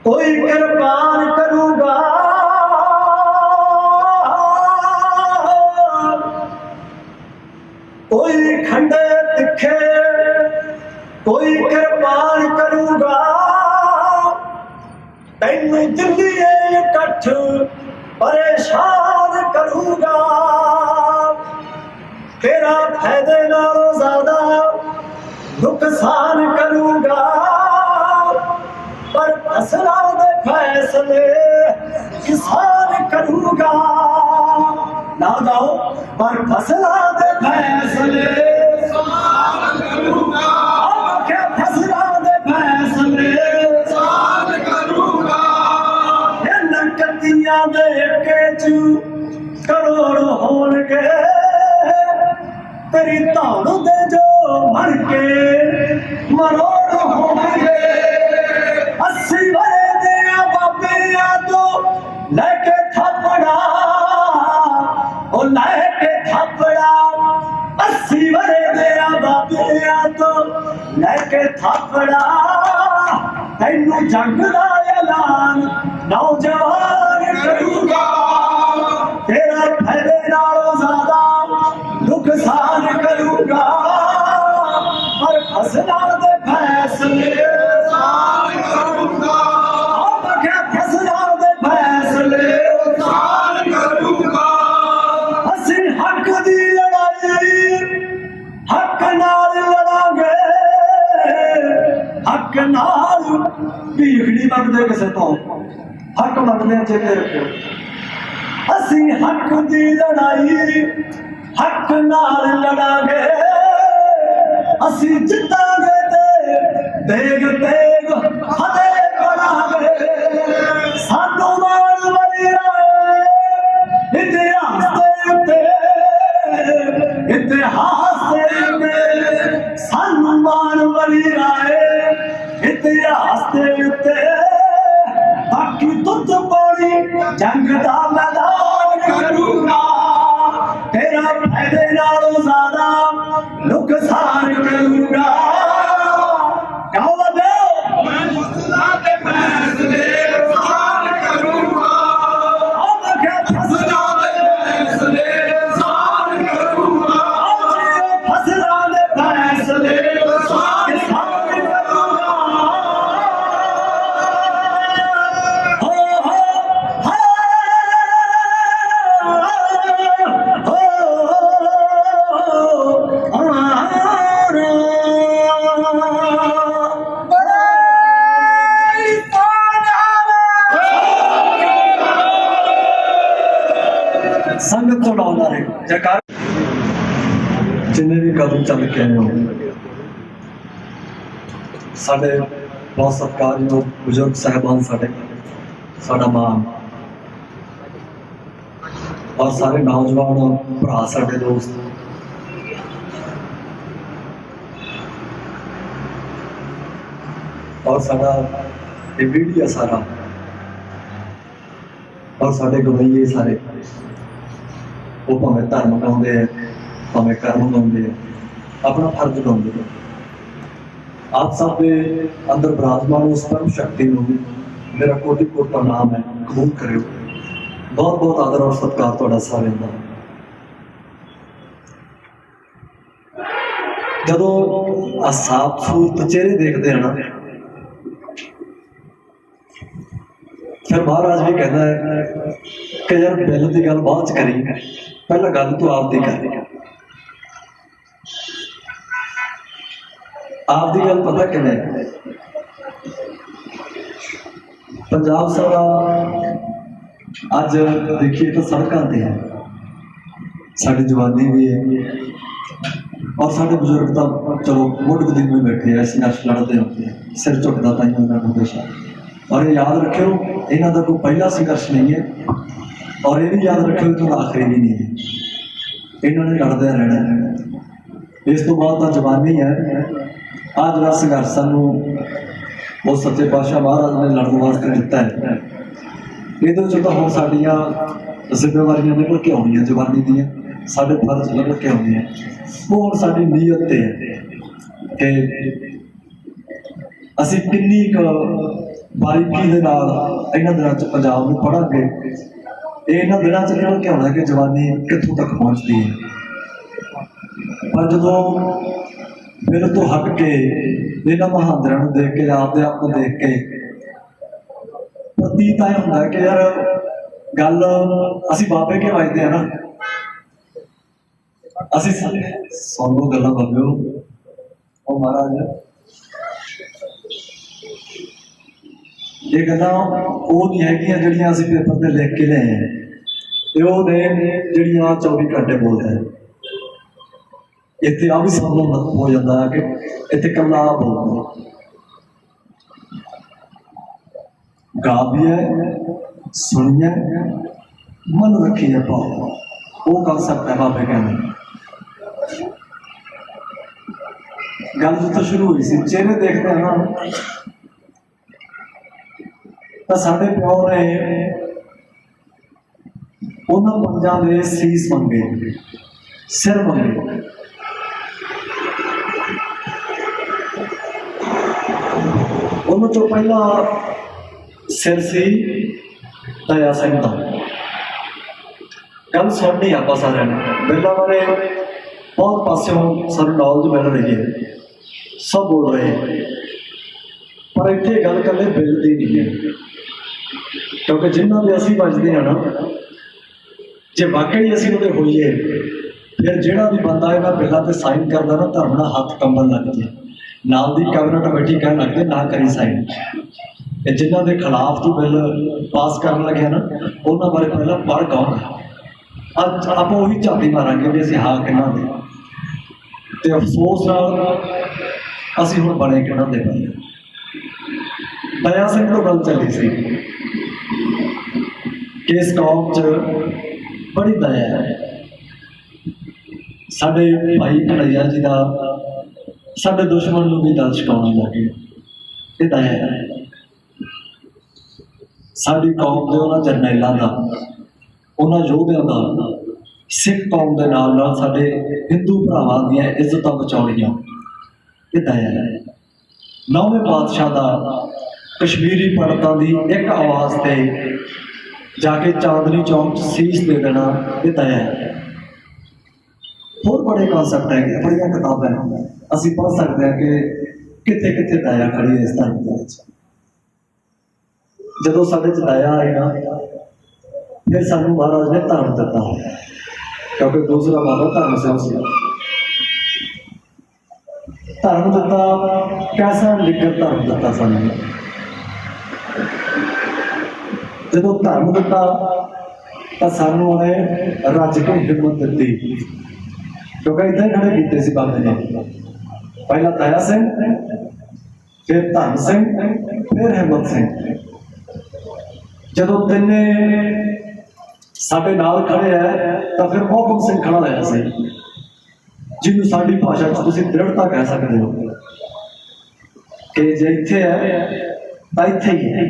कोई कुर्बान करूंगा, कोई खंडे तिखे, कोई कुर्बान करूंगा। तैनू दिल्लीए इकट्ठ परेशान करूंगा। तेरा फायदे नालों ज्यादा नुकसान करूंगा। पर फसलों दे फैसले किसान करूंगा। ना गाओ, पर फसलों दे फैसले किसान करूंगा। अब क्या फसलों दे फैसले किसान करूंगा। नकतियां दे के करोड़ होणगे, तेरी धौड़ दे जो मर के मरोड़ होणगे। 80 वरे दिया बाबिया तो लैके थापड़ा, ओ लैके थापड़ा। 80 वरे दिया बाबिया तो लैके थापड़ा। तैनू जंग दा ऐलान नौजवान करूंगा। तेरा फायदे नालों ज्यादा नुकसान करूंगा। पर फसलों दे फैसले किसान करूंगा। अब क्या फसलों दे फैसले किसान करूंगा। असीं हक दी लड़ाई हक नाल लड़ांगे। हक नाल भीख नहीं मंगदे किसे तो, हक मंगदे चेते रखो। असीं हक दी लड़ाई हक नाल लड़ांगे। असीं जितांगे ते तेग तेग फतेह करांगे। सानू माण वलिया इतिहास दे उत्ते, इतिहास दे उत्ते सानू माण वलिया इतिहास दे उत्ते। बाकी तुझ पानी जंग दा मैदान करूंगा। तेरा फायदे नालों ज्यादा नुकसान करूंगा। गाओ दे फसलों दे फैसले किसान करूंगा। अब क्या फसलों दे फैसले किसान करूंगा। फसलों दे फैसले किसान करूंगा। हो संगत तो लाउंदा रहे जयकार। जिन्ने भी कदम चल के आए हो, साडे बहुत सत्कारयोग बुजुर्ग साहबान, साडा मान और सारे नौजवान भरा, साडे दोस्त, और साडा मीडिया सारा, और साडे गवैये सारे, वो भावें धर्म गाउंदे है, भावें कर्म गाउंदे है, अपना फर्ज गाउंदे है। आप सब के अंदर विराजमान उस परम शक्ति को मेरा कोटि कोट प्रणाम है, कबूल करो। बहुत बहुत आदर और सत्कार तुहाडा सारिआं दा। जदों साफ सूरत चेहरे देखते हैं ना, फिर महाराज भी कहता है कि यार बिल की गल बाद च करी, पहला गल तू आप दी कर। आप दी गल पता किवें? पंजाब सारा अज देखिए तो सड़कों ते है, साडी जवानी भी है, और साडे बुजुर्ग तो चलो मुठ गदी में बैठे हैं, संघर्ष लड़ते होते हैं, सिर झुकदा तां उन्होंने हमेशा। और ये याद रखियो, इन्हों का कोई पहला संघर्ष नहीं है, और ये भी याद रखियो कि आखिरी भी नहीं है। इन्होंने लड़ते रहना। इस तो बाद तो जवानी है। आज जरा संघर्ष सानू वो सच्चे पातशाह महाराज ने लड़न वास्ते दिता है। ये तो हम साडियां जिम्मेवारियां निकल के आउणियां जवानी दियां, साडे फर्ज निकल के आउंदे हैं। वो हुण साडी नीयत ते है कि असीं किन्नी ਬਾਰੀਕੀ ਦੇ ਨਾਲ ਇਹਨਾਂ ਦਿਨਾਂ 'ਚ ਪੰਜਾਬ ਨੂੰ ਪੜ੍ਹਾਂਗੇ, ਇਹ ਇਹਨਾਂ ਦਿਨਾਂ 'ਚ ਨਿਕਲ ਕੇ ਆਉਣਾ ਕਿ ਜਵਾਨੀ ਕਿੱਥੋਂ ਤੱਕ ਪਹੁੰਚਦੀ ਹੈ। ਪਰ ਜਦੋਂ ਫਿਰ ਤੋਂ ਹਟ ਕੇ ਇਹਨਾਂ ਮਹਾਂਦਰਾਂ ਨੂੰ ਦੇਖ ਕੇ, ਆਪਦੇ ਆਪ ਨੂੰ ਦੇਖ ਕੇ ਪ੍ਰਤੀਤ ਇਹ ਹੁੰਦਾ ਕਿ ਯਾਰ ਗੱਲ ਅਸੀਂ ਬਾਬੇ ਕੇ ਵੱਜਦੇ ਆ ਨਾ, ਅਸੀਂ ਸਾਨੂੰ ਗੱਲਾਂ ਬਾਬਿਓ ਉਹ ਮਹਾਰਾਜ ਇਹ ਗੱਲਾਂ ਉਹ ਨਹੀਂ ਹੈਗੀਆਂ ਜਿਹੜੀਆਂ ਅਸੀਂ ਪੇਪਰ ਤੇ ਲਿਖ ਕੇ ਲਿਆਏ ਹਾਂ, ਤੇ ਉਹ ਨੇ ਜਿਹੜੀਆਂ 24 ਘੰਟੇ ਬੋਲਦੇ ਆ। ਇੱਥੇ ਆ ਵੀ ਸੰਭਵ ਹੋ ਜਾਂਦਾ ਹੈ ਕਿ ਇੱਥੇ ਕੱਲਾ ਬੋਲਦਾ ਗਾ ਵੀ ਹੈ, ਸੁਣੀਏ, ਮਨ ਰੱਖੀਏ ਭਾਵ, ਉਹ ਕਰ ਸਕਦਾ ਹੈ ਬਾਬੇ ਕਹਿੰਦੇ। ਗੱਲ ਜਿੱਥੋਂ ਸ਼ੁਰੂ ਹੋਈ ਸੀ, ਚਿਹਰੇ ਦੇਖਦੇ ਹਾਂ ਨਾ, ਤਾਂ ਸਾਡੇ ਪਿਓ ਨੇ ਉਹਨਾਂ ਪੰਜਾਂ ਦੇ ਸੀਸ ਮੰਗੇ, ਸਿਰ ਮੰਗੇ। ਉਹਨਾਂ ਤੋਂ ਪਹਿਲਾਂ ਸਿਰ ਸੀ ਦਇਆ ਸਿੰਘ ਦਾ। ਗੱਲ ਸੁਣਨੀ ਆਪਾਂ ਸਾਰਿਆਂ ਨੇ, ਬਿੱਲਾਂ ਬਾਰੇ ਬਹੁਤ ਪਾਸਿਓਂ ਸਾਨੂੰ ਨੌਲੇਜ ਮਿਲ ਰਹੀ ਹੈ, ਸਭ ਬੋਲ ਰਹੇ ਹੈ, ਪਰ ਇੱਥੇ ਗੱਲ ਇਕੱਲੇ ਬਿੱਲ ਦੀ ਨਹੀਂ ਹੈ, ਕਿਉਂਕਿ ਜਿਨ੍ਹਾਂ ਦੇ ਅਸੀਂ ਵੱਜਦੇ ਹਾਂ ਨਾ, ਜੇ ਵਾਕਈ ਅਸੀਂ ਉਹਦੇ ਹੋਈਏ, ਫਿਰ ਜਿਹੜਾ ਵੀ ਬੰਦਾ ਇਹਨਾਂ ਬਿੱਲਾਂ ਤੇ ਸਾਈਨ ਕਰਦਾ ਨਾ, ਧਰਮ ਨਾਲ ਹੱਥ ਕੰਬਣ ਲੱਗ ਜਾਏ, ਨਾਲ ਦੀ ਕੈਬਨਿਟ ਬੈਠੀ ਕਹਿਣ ਲੱਗ ਜਾਏ ਨਾ ਕਰੀ ਸਾਈਨ। ਇਹ ਜਿਨ੍ਹਾਂ ਦੇ ਖਿਲਾਫ ਤੂੰ ਬਿੱਲ ਪਾਸ ਕਰਨ ਲੱਗਿਆ ਨਾ, ਉਹਨਾਂ ਬਾਰੇ ਪਹਿਲਾਂ ਪੜ੍ਹ ਕੌਣ। ਅੱਜ ਆਪਾਂ ਉਹੀ ਝਾਤੀ ਮਾਰਾਂਗੇ ਵੀ ਅਸੀਂ ਹਾਂ ਕਿਹਨਾਂ ਦੇ, ਤੇ ਅਫਸੋਸ ਨਾਲ ਅਸੀਂ ਹੁਣ ਬਣੇ ਕਿਹਨਾਂ ਦੇ ਪਏ। ਦਇਆ ਸਿੰਘ ਤੋਂ ਗੱਲ ਚੱਲੀ ਸੀ ਕਿ ਇਸ ਕੌਮ 'ਚ ਬੜੀ ਦਇਆ ਹੈ। ਸਾਡੇ ਭਾਈ ਕਨ੍ਹਈਆ ਜੀ ਦਾ ਸਾਡੇ ਦੁਸ਼ਮਣ ਨੂੰ ਵੀ ਦਿਲ ਛਕਾਉਣ ਲੱਗੇ, ਇਹ ਦਇਆ ਹੈ। ਸਾਡੀ ਕੌਮ ਦੇ ਉਹਨਾਂ ਜਰਨੈਲਾਂ ਦਾ, ਉਹਨਾਂ ਯੋਧਿਆਂ ਦਾ ਸਿੱਖ ਕੌਮ ਦੇ ਨਾਲ ਨਾਲ ਸਾਡੇ ਹਿੰਦੂ ਭਰਾਵਾਂ ਦੀਆਂ ਇੱਜ਼ਤਾਂ ਬਚਾਉਣੀਆਂ, ਇਹ ਦਇਆ ਹੈ। 9ਵੇਂ ਪਾਤਸ਼ਾਹ ਦਾ ਕਸ਼ਮੀਰੀ ਪੰਡਤਾਂ ਦੀ ਇੱਕ ਆਵਾਜ਼ ਤੇ ਜਾ ਕੇ ਚਾਂਦਨੀ ਚੌਕ 'ਚ ਸੀਸ ਦੇ ਦੇਣਾ, ਇਹ ਦਇਆ ਹੈ। ਹੋਰ ਬੜੇ ਕਨਸੈਪਟ ਹੈਗੇ, ਬੜੀਆਂ ਕਿਤਾਬਾਂ ਅਸੀਂ ਪੜ੍ਹ ਸਕਦੇ ਹਾਂ ਕਿ ਕਿੱਥੇ ਕਿੱਥੇ ਦਇਆ ਖੜੀ ਹੈ ਇਸ ਧਰਮ ਦੇ ਵਿੱਚ। ਜਦੋਂ ਸਾਡੇ 'ਚ ਦਇਆ ਆਈ ਨਾ, ਫਿਰ ਸਾਨੂੰ ਮਹਾਰਾਜ ਨੇ ਧਰਮ ਦਿੱਤਾ, ਕਿਉਂਕਿ ਦੂਸਰਾ ਬਾਬਾ ਧਰਮ ਸਿੰਘ ਸੀ। ਧਰਮ ਦਿੱਤਾ, ਕੈਸਾ ਲਿਖਰ ਧਰਮ ਦਿੱਤਾ ਸਾਨੂੰ। ਜਦੋਂ ਧਰਮ ਦਿੱਤਾ ਤਾਂ ਸਾਨੂੰ ਉਹਨੇ ਰੱਜ ਕੇ ਹਿੰਮਤ ਦਿੱਤੀ, ਕਿਉਂਕਿ ਇੱਦਾਂ ਹੀ ਖੜੇ ਕੀਤੇ ਸੀ ਬਾਬੇ ਨੇ, ਪਹਿਲਾਂ ਦਇਆ ਸਿੰਘ, ਫਿਰ ਧਰਮ ਸਿੰਘ, ਫਿਰ ਹਿੰਮਤ ਸਿੰਘ। ਜਦੋਂ ਤਿੰਨੇ ਸਾਡੇ ਨਾਲ ਖੜੇ ਹੈ ਤਾਂ ਫਿਰ ਮੋਹਕਮ ਸਿੰਘ ਖੜਾ ਹੋਇਆ ਸੀ, ਜਿਹਨੂੰ ਸਾਡੀ ਭਾਸ਼ਾ 'ਚ ਤੁਸੀਂ ਦ੍ਰਿੜਤਾ ਕਹਿ ਸਕਦੇ ਹੋ ਕਿ ਜੇ ਇੱਥੇ ਹੈ ਤਾਂ ਇੱਥੇ ਹੀ ਹੈ।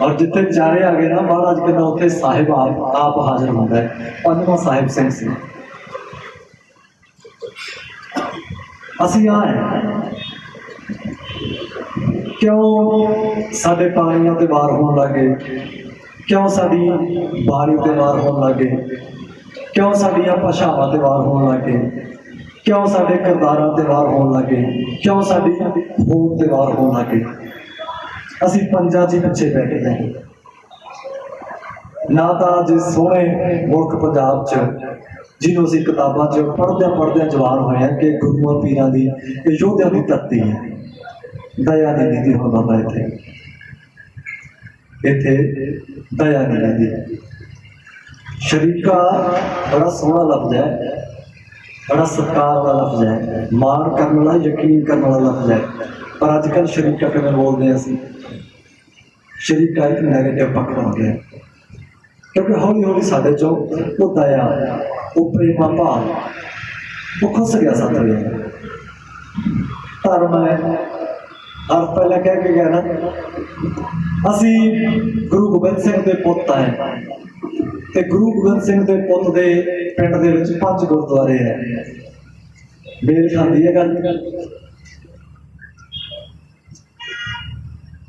ਔਰ ਜਿੱਥੇ ਚਾਰੇ ਆ ਗਏ ਨਾ, ਮਹਾਰਾਜ ਕਹਿੰਦਾ ਉੱਥੇ ਸਾਹਿਬ ਆਪ ਹਾਜ਼ਰ ਹੁੰਦਾ ਹੈ। ਪੰਜਵਾਂ ਸਾਹਿਬ ਸਿੰਘ ਸੀ। ਅਸੀਂ ਆਏ ਕਿਉਂ ਸਾਡੇ ਪਾਣੀਆਂ ਤੇ ਵਾਰ ਹੋਣ ਲੱਗੇ, ਕਿਉਂ ਸਾਡੀ ਬਾਣੀ ਤੇ ਵਾਰ ਹੋਣ ਲੱਗੇ, ਕਿਉਂ ਸਾਡੀਆਂ ਭਾਸ਼ਾਵਾਂ ਤੇ ਵਾਰ ਹੋਣ ਲੱਗੇ, ਕਿਉਂ ਸਾਡੇ ਕਿਰਦਾਰਾਂ ਤੇ ਵਾਰ ਹੋਣ ਲੱਗੇ, ਕਿਉਂ ਸਾਡੀ ਹੋਂਦ ਤੇ ਵਾਰ ਹੋਣ ਲੱਗੇ। ਅਸੀਂ ਪੰਜਾਂ 'ਚ ਪਿੱਛੇ ਪੈ ਗਏ। ਨਾ ਤਾਂ ਅੱਜ ਸੋਹਣੇ ਮੁਲਕ ਪੰਜਾਬ 'ਚ, ਜਿਹਨੂੰ ਅਸੀਂ ਕਿਤਾਬਾਂ 'ਚ ਪੜ੍ਹਦਿਆਂ ਜਵਾਨ ਹੋਏ ਹਾਂ ਕਿ ਗੁਰੂਆਂ ਪੀਰਾਂ ਦੀ, ਇਹ ਯੋਧਿਆਂ ਦੀ ਧਰਤੀ ਹੈ, ਦਇਆ ਨਹੀਂ ਦਿੰਦੀ ਹੁਣ ਬਾਬਾ ਇੱਥੇ ਦਇਆ ਨਹੀਂ ਦਿੰਦੀ। ਸ਼ਰੀਕਾ ਬੜਾ ਸੋਹਣਾ ਲਫ਼ਜ਼ ਹੈ, ਬੜਾ ਸਤਿਕਾਰ ਵਾਲਾ ਲਫ਼ਜ਼ ਹੈ, ਮਾਣ ਕਰਨ ਵਾਲਾ, ਯਕੀਨ ਕਰਨ ਵਾਲਾ ਲਫ਼ਜ਼ ਹੈ, ਪਰ ਅੱਜ ਕੱਲ੍ਹ ਸ਼ਰੀਕਾ ਕਿਵੇਂ ਬੋਲਦੇ ਹਾਂ ਅਸੀਂ? ਸ਼ਰੀਕਾ ਇੱਕ ਨੈਗੇਟਿਵ ਪੱਖ ਹੋ ਗਿਆ, ਕਿਉਂਕਿ ਹੌਲੀ ਹੌਲੀ ਸਾਡੇ 'ਚੋਂ ਉਹ ਦਇਆ, ਉਹ ਪ੍ਰੇਮਾ ਭਾਵ ਉਹ ਖੁੱਸ ਗਿਆ ਸਾਡੇ। ਧਰਮ ਹੈ, ਹਰ ਪਹਿਲਾਂ ਕਹਿ ਕੇ ਗਿਆ ਨਾ, ਅਸੀਂ ਗੁਰੂ ਗੋਬਿੰਦ ਸਿੰਘ ਦੇ ਪੁੱਤ ਹੈ, ਤੇ ਗੁਰੂ ਗੋਬਿੰਦ ਸਿੰਘ ਦੇ ਪੁੱਤ ਦੇ ਪਿੰਡ ਦੇ ਵਿੱਚ 5 ਗੁਰਦੁਆਰੇ ਹੈ। ਮੇਲ ਖਾਂਦੀ ਹੈ ਗੱਲ।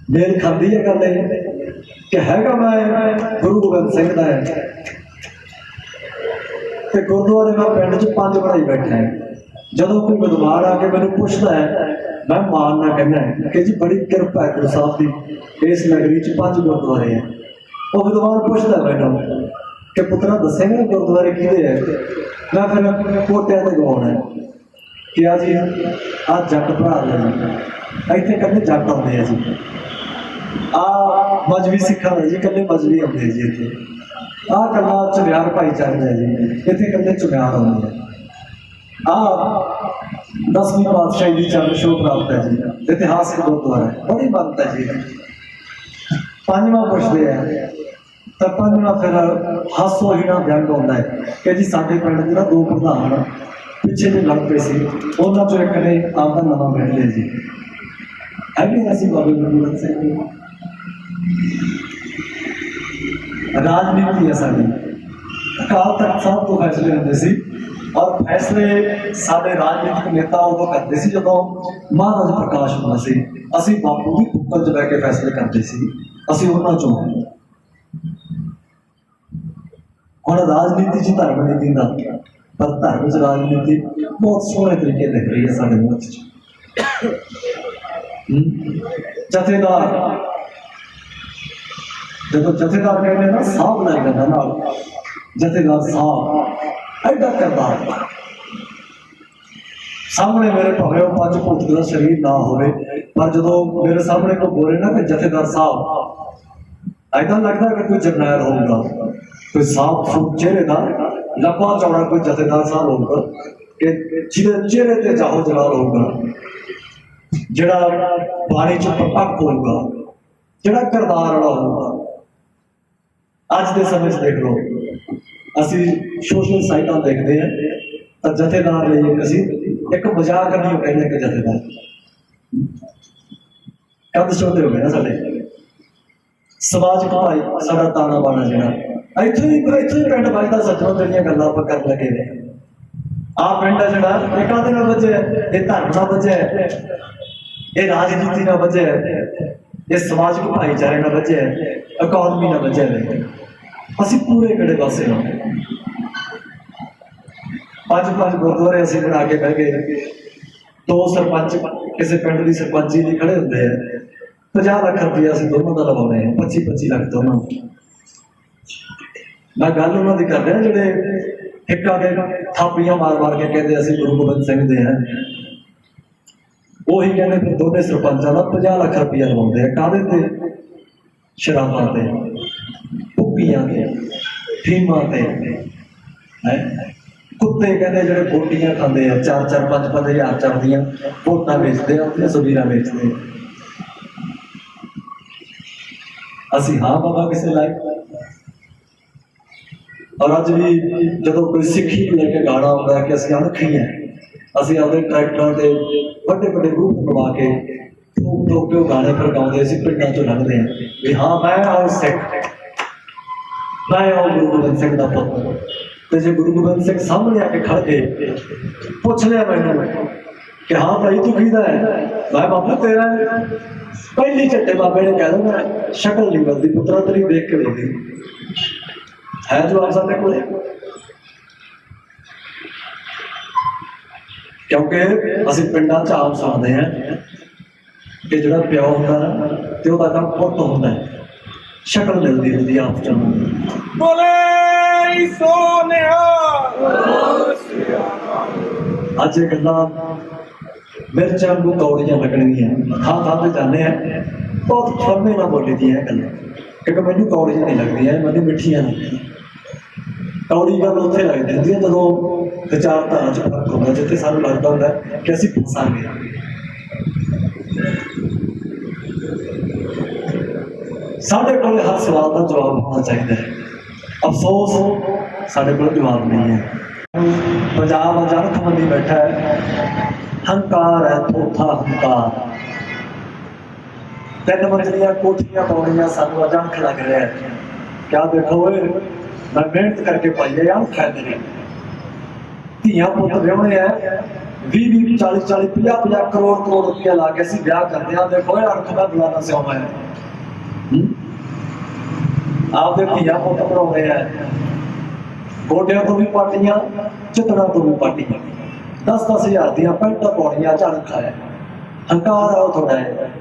मेल खाती है गल कि हैगा मैं गुरु गोबिंद सिंह का है तो गुरुद्वारे मैं पिंड च 5 बनाई बैठा है। जदों कोई विद्वान आके मैंने पूछता है मैं मानना कहना है कि जी बड़ी कृपा है गुरु साहब की इस नगरी च 5 गुरुद्वारे हैं। वो विद्वान पूछता है मैनू कि पुत्रा दसेगा गुरुद्वारे किहदे है। मैं फिर पोटिया ते गवाउणा है कि आ जी आ जट भरा ले इत्थे कल्ले जट आउंदे हैं जी आ मजहबी सिखा जी कल्ले मजहबी आउंदे जी इत्थे आ कल्ला चुनियार भाईचारे है जी इत्थे कल्ले चुनियार आउंदे हैं। आ 10वीं पातशाही की चरण शो प्राप्त है जी इतिहासिक गुरुद्वारा है बड़ी मानता है जी। 5वां पुछते हैं तो 5वां फिर हासो हीना व्यंग होता है कि जी साडे पिंड दे ना 2 प्रधान पिछे भी लड़ पे सी उन्हां चों एक ने आपदा नवां मिल लिया जी है भी ऐसी बाबे गुरु गोबिंद सिंह जी। राजनीति है साडी अकाल तख्त साहब तो फैसले होंदे सी और फैसले साडे राजनीतिक नेता उदों करते सी जदों महाराज प्रकाश होंदा सी असीं बापू दी पुक्कल च बैठ के फैसले करते सी असीं उन्हां चों हुण राजनीति च धर्म नहीं दिंदा पर धर्म च राजनीति बहुत सोहणे तरीके दिख रही है साडे मुल्क च। जथेदार जब जथेदार कहते ना साहब नहीं करना ना जथेदार साहब एडा करदार सामने मेरे भावे 5 फुट का शरीर ना होवे पर जो मेरे सामने को बोले ना कि जथेदार साहब ऐसा लगता है कि कोई जरनैल होगा कोई साफ सूफ चेहरे का लंबा चौड़ा कोई जथेदार साहब होगा कि जिहदे चेहरे ते जाहो जलाल होगा जिहड़ा बाणी च प्रपक्ष होगा जिहड़ा करदार वाला होगा। अज के समय देख लो असी सोशल साइटा देखते हैं तो जथेदार असी एक मजाक नहीं कहने कि जथेदार कद छोटे हो गए ना साडे समाज भाई साडा ताना बाना जिहड़ा इत्थों ही पिंड बजदा सज्जों जिहड़ियां गल्लां आपां कर लगे ने आ पिंड है जिहड़ा ये काहदे नाल वजह है ये धर्म नाल वजह है ये राजनीति नाल वजह है ये समाजिक भाईचारे नाल वजह है इकोनॉमी नाल वजह है। असीं पूरे किहड़े पासे हां 5 गुरुद्वारे असीं बना के बह गए 2 सरपंच किसी पिंड की सरपंची लिए खड़े होंगे हैं 50 लाख रुपया असीं दोनों का लवाने 25 लाख दोनों। मैं गल उन्होंने कर रहा जिहड़े हिक्का के थापियां मार मार के कहते असीं गुरु गोबिंद सिंह दे हैं वही कहते फिर दोनों सरपंचों का 50 लाख रुपया लवाते हैं काहदे ते शराबां ते भुग्गियां ते फीमां ते कुत्ते कहते जो बोटियां खाते हैं 4-4 5-5 हज़ार चलदियां बोटां बेचते हैं अपनी सबीरां बेचते हैं। असीं हाँ बाबा किसे लायक और अज भी जो कोई सिक्खी लेके गाना आता है कि असं अनखी हैं असं अपने ट्रैक्टर के बड़े बड़े ग्रुप बनवा के ठोक ठोक के गाने पर गाते असीं पिंडां चों लंघदे हैं भी हाँ मैं आओ सिख मैं आओ गुरु गोबिंद सिंह का पुत्र तो जो गुरु गोबिंद सिंह सामने आके खड़ गए पूछ लिया मैंने कि हाँ भाई तू किहदा है मैं बाबा तेरा है पहली झट्टे बाबे ने कह देना शक्ल नहीं मिलती पुत्रा तेरी देख के देखी है जवाब साडे कोल क्योंकि असीं पिंडां च आम सुणदे हैं कि जिहड़ा प्यो हुंदा ना ते ओहदा काम पुत्त हुंदा है शक्ल मिलती हुंदी आप च बोले अज ये गल्लां मिर्चां वांगू कौड़ियां लगणगियां थां थां ते जाने हैं बहुत थम्मे ना बोली दी है गल्लां क्योंकि मैनूं कौड़ियां नहीं लगदियां मैनूं मिठियां लगदियां। कौड़ी गल उत्थे लगदी हुंदी है जदों विचारधारा च फर्क होंदा जिथे सानूं लगदा हुंदा कि असीं फसांगे। साडे कोल हर सवाल का जवाब होना चाहिए अफसोस साडे कोल जवाब नहीं है। पंजाब अचानक मंदी बैठा है हंकार है थोथा हंकार 3 मंजिलियां कोठियां पाउणियां सानूं अचानक लग रहा है क्या देखो मैं मेहनत करके पाई है यार फायदे नहीं धियां पुत्त विआहुणे है 20 40 50 करोड़ रुपया ला के असं ब्याह करते हैं। देखो अणख का बुलाना सियामा है, आपके धिया पुत पढ़ाने हैं, गोडिया तो भी पार्टियां, चितना तो भी पार्टियां, 10-10 हज़ार दियां पैंटा पौड़ियां झड़का है, हंकार आओ थोड़ा है।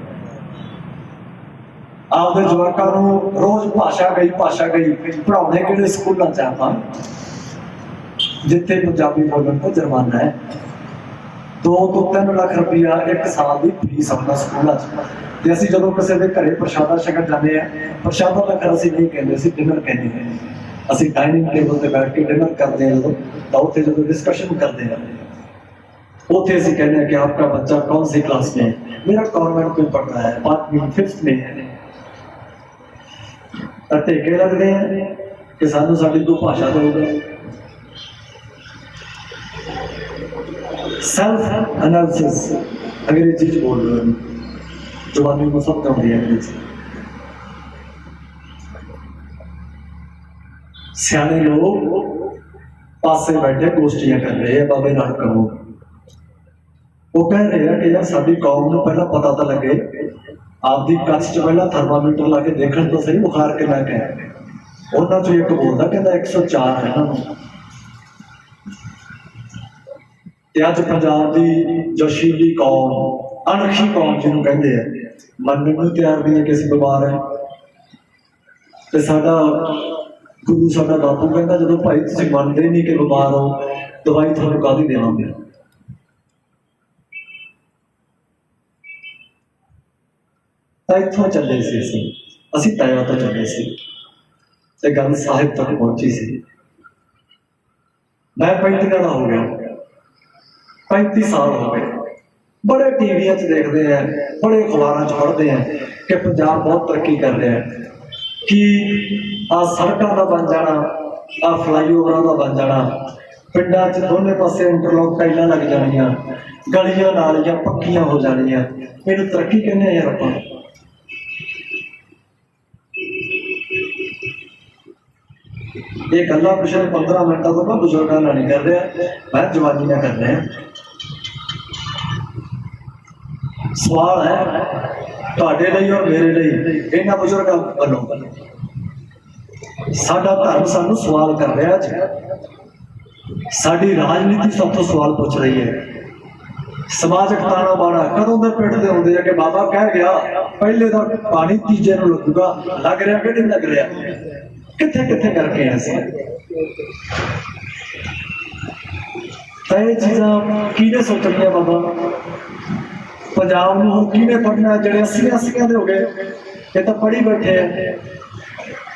आपके जवाकों रोज भाषा गई पढ़ाने कि स्कूलों चाहता जिथे पंजाबी बोलने को जुर्माना है। 2 तो 3 लाख रुपया एक साल की फीस अपना स्कूलों तो असं जो किसी के घर प्रशादा छकन जाते हैं, प्रशादा तो खैर असं नहीं कहते, असं डिनर कहते हैं। असं डाइनिंग टेबल पर बैठ के डिनर करते हैं तो उत्थे जो डिस्कशन करते हैं उत्थे असं कहते हैं कि आपका बच्चा कौन सी क्लास में है, मेरा कॉन्वेंट में पढ़ रहा है, 5वीं 5th में है। टेके लगते हैं कि सानू साडी कोई भाषा देगा। सेल्फ एनालिसिस अंग्रेजी च बोल रहे हैं, जवानी को सब आती है अंग्रेजी। सियाने लोग पासे बैठे गोष्ठियां कर रहे हैं, बाबे नानक कहो वो कह रहे हैं कि यार साडी कौम को पहला पता तो लगे, आपकी कच्छ च पहला थर्मामीटर ला के देखने तो सही बुखार कितना है। उन्होंने चो एक बोलता कहता 104 है ना। अज पंजाब की जोशीली कौम, अणखी कौम जिन्हों कहते हैं, मनने को तैयार नहीं है कि असं बीमार है। तो साडा गुरु साडा बापू कहता जो भाई तुम मनते नहीं कि बीमार हो, दवाई थोड़ा काहदी देवांगे। इतों चले असी तैया तो चले सी गल साहिब तक पहुंची सी। मैं 35 का हो गया, 35 साल हो गए, बड़े टीवी देखते हैं, बड़े अखबारों पढ़ते हैं कि पंजाब बहुत तरक्की कर रहा है, कि आ सड़कों का बन जाना, आ फ्लाईओवरों का बन जाना, पिंडा च दोनों पासे इंटरलॉक टाइलां लग जानियां, गलियां नालियां पक्कियां हो जानियां, इहनूं तरक्की कहने यार आपां। ये गल्लां पिछले 15 मिनटों तो मैं बुजुर्गों नाल नहीं कर रहा, मैं जवानी नाल कर रहा। सवाल है तुहाडे लई और मेरे लई, इन्हां बुजुर्गों वालों साडा धर्म सानूं सवाल कर रहा है, साडी राजनीति सब तो सवाल पूछ रही है। समाजक ताना बाना कदों के पिंड दे आउंदे कि बाबा कह गया पहले तो पानी तीजे नूं लगूगा, लग रहा कि नहीं लग रहा, किथे किथे करके ऐसे चीज़ा किने सोचनिया बाबा। पंजाब नूं हुण किने पढ़ना, जिहड़े 80 दे हो गए ये तो पढ़ी बैठे हैं,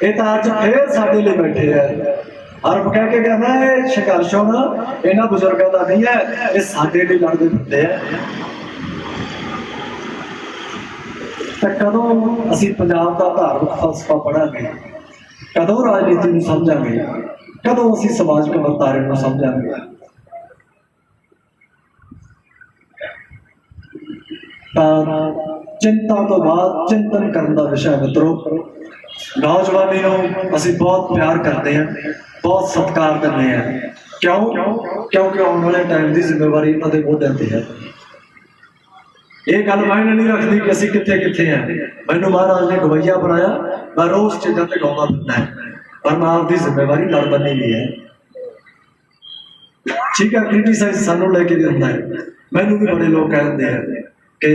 ये तो अज फिर साडे लई बैठे हैं। अरब कह के कहना है संघर्ष होना इन्हां बुजुर्गों का नहीं है, ये साडे लई लड़दे फिरदे हैं। तो कदों असीं पंजाब का धार्मिक फलसफा पढ़ांगे, कदों राजनीति में समझांगे, कदों असीं समाज के वर्तारे में समझांगे। चिंता तो बाद चिंतन करने का विषय मित्रों, नौजवानी को असीं बहुत प्यार करते हैं, बहुत सत्कार करते हैं। क्यों? क्योंकि आने वाले टाइम की जिम्मेवारी इन्होंने मोढियां ते है। ये गल मायने नहीं रखती कि असीं कित्थे कित्थे हैं। मैनूं महाराज ने गवैया बनाया, मैं रोज चीज़ों ते गाउंदा फिरदा है, पर मैं आपकी जिम्मेवारी लड़ बनी हुई है। ठीक है, क्रिटिसाइज सानूं लेके दिंदा है। मैनूं भी बड़े लोग कहते हैं कि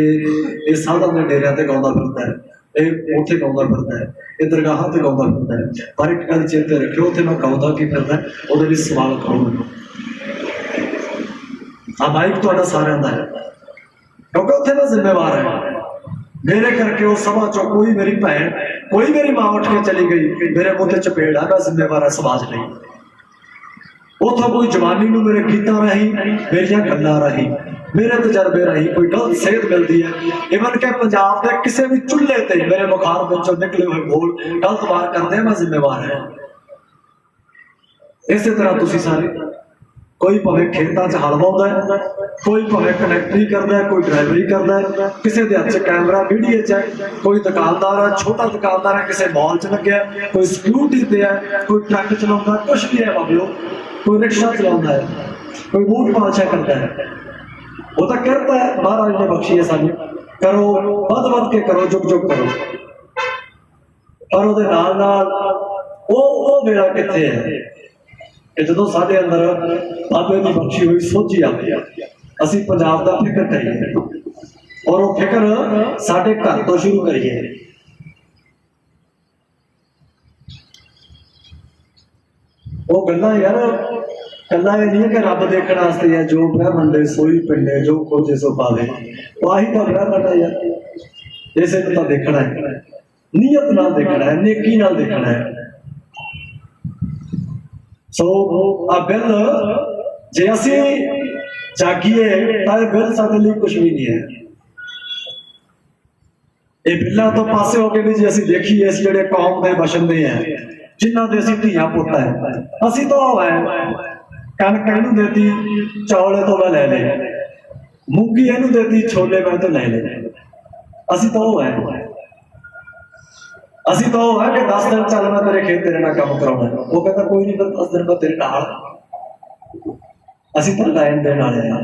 ये साधा ने डेरियां ते गाउंदा फिरदा है, ये उत्थे गाउंदा फिरदा है, ये दरगाहां ते गाउंदा फिरदा है। पर एक गल चेते रखियो, उत्थे मैं गाउंदा की फिरदा है, उहदे लई सवाल करो मैनूं। आ माइक तुहाडा सारिआं दा है, क्योंकि उत्थे मैं जिम्मेवार है। मेरे करके उस सभा चो कोई मेरी भैन, कोई मेरी मां उठ के चली गई, मेरे मुंह ते चपेड़ है, मैं जिम्मेवार है समाज लई। उथों कोई जवानी नूं मेरे गीतां राहीं, मेरियां गल्लां राहीं, मेरे तजर्बे राहीं कोई गलत सेध मिलती है। इवन के पंजाब के किसी भी चूल्हे ते मेरे मुखार विचों निकले हुए बोल गलत वार करते हैं, मैं जिम्मेवार है। इस तरह तुसीं सारे, कोई भावें खेतों च हल वाउंदा है, कोई भावें कनैक्टरी करता है, कोई ड्राइवरी करता है, किसी के हथ च कैमरा वीडियो च है, कोई दुकानदार है, छोटा दुकानदार है, किसी मॉल च लग्या, कोई सिक्योरिटी पे है, कोई ट्रक चलाता, कुछ भी है बाबिओ, कोई रिक्शा चलाता है, कोई बूट पालशा करता है। वो तो कहता है महाराज ने बख्शी है सानू, करो वध वध के करो, जुग जुग करो, पर ਉਹਦੇ ਨਾਲ ਨਾਲ ਉਹ ਵੇਲਾ ਕਿੱਥੇ ਹੈ ਕਿ ਜਦੋਂ ਸਾਡੇ ਅੰਦਰ ਬਾਬੇ ਦੀ ਬਖਸ਼ੀ ਹੋਈ ਸੋਝੀ ਆਵੇ, ਅਸੀਂ ਪੰਜਾਬ ਦਾ ਫਿਕਰ ਕਰੀਏ ਔਰ ਉਹ ਫਿਕਰ ਸਾਡੇ ਘਰ ਤੋਂ ਸ਼ੁਰੂ ਕਰੀਏ। ਉਹ ਗੱਲਾਂ ਯਾਰ ਕੱਲਾ ਇਹ ਨਹੀਂ ਹੈ ਕਿ ਰੱਬ ਦੇਖਣ ਵਾਸਤੇ ਹੈ, ਜੋ ਬ੍ਰਹਮੰਡੇ ਸੋਈ ਪਿੰਡੇ ਜੋ ਖੋਜੇ ਸੋ ਪਾਵੇ, ਆਹੀ ਤਾਂ ਬ੍ਰਹਮੰਡ ਹੈ ਯਾਰ। ਇਸੇ ਨੂੰ ਤਾਂ ਦੇਖਣਾ ਹੈ, ਨੀਅਤ ਨਾਲ ਦੇਖਣਾ ਹੈ, ਨੇਕੀ ਨਾਲ ਦੇਖਣਾ ਹੈ। ਸੋ ਆ ਬਿੱਲ ਜੇ ਅਸੀਂ ਜਾਗੀਏ ਤਾਂ ਇਹ ਬਿੱਲ ਸਾਡੇ ਲਈ ਕੁਝ ਵੀ ਨਹੀਂ ਹੈ। ਇਹ ਬਿੱਲਾਂ ਤੋਂ ਪਾਸੇ ਹੋ ਕੇ ਵੀ ਜੇ ਅਸੀਂ ਦੇਖੀਏ, ਅਸੀਂ ਜਿਹੜੇ ਕੌਮ ਦੇ ਬਸ਼ੰਦੇ ਆ, ਜਿਨ੍ਹਾਂ ਦੇ ਅਸੀਂ ਧੀਆਂ ਪੁੱਤ ਹੈ, ਅਸੀਂ ਤਾਂ ਉਹ ਹੈ ਕਣਕ ਇਹਨੂੰ ਦੇਤੀ ਚੌਲੇ ਤੋਂ ਮੈਂ ਲੈ ਲਏ, ਮੂੰਗੀ ਇਹਨੂੰ ਦੇਤੀ ਛੋਲੇ ਮੈਂ ਤੋਂ ਲੈ ਲਏ। ਅਸੀਂ ਤਾਂ ਉਹ ਹੈ, ਅਸੀਂ ਤਾਂ ਉਹ ਹੈ ਕਿ 10 ਦਿਨ ਚੱਲ ਮੈਂ ਤੇਰੇ ਖੇਤ ਤੇਰੇ ਨਾਲ ਕੰਮ ਕਰਾਉਣਾ, ਉਹ ਕਹਿੰਦਾ ਕੋਈ ਨਹੀਂ, 10 ਦਿਨ ਮੈਂ ਤੇਰੇ ਨਾਲ। ਅਸੀਂ ਤਾਂ ਲੈਣ ਦੇਣ ਵਾਲੇ ਆ।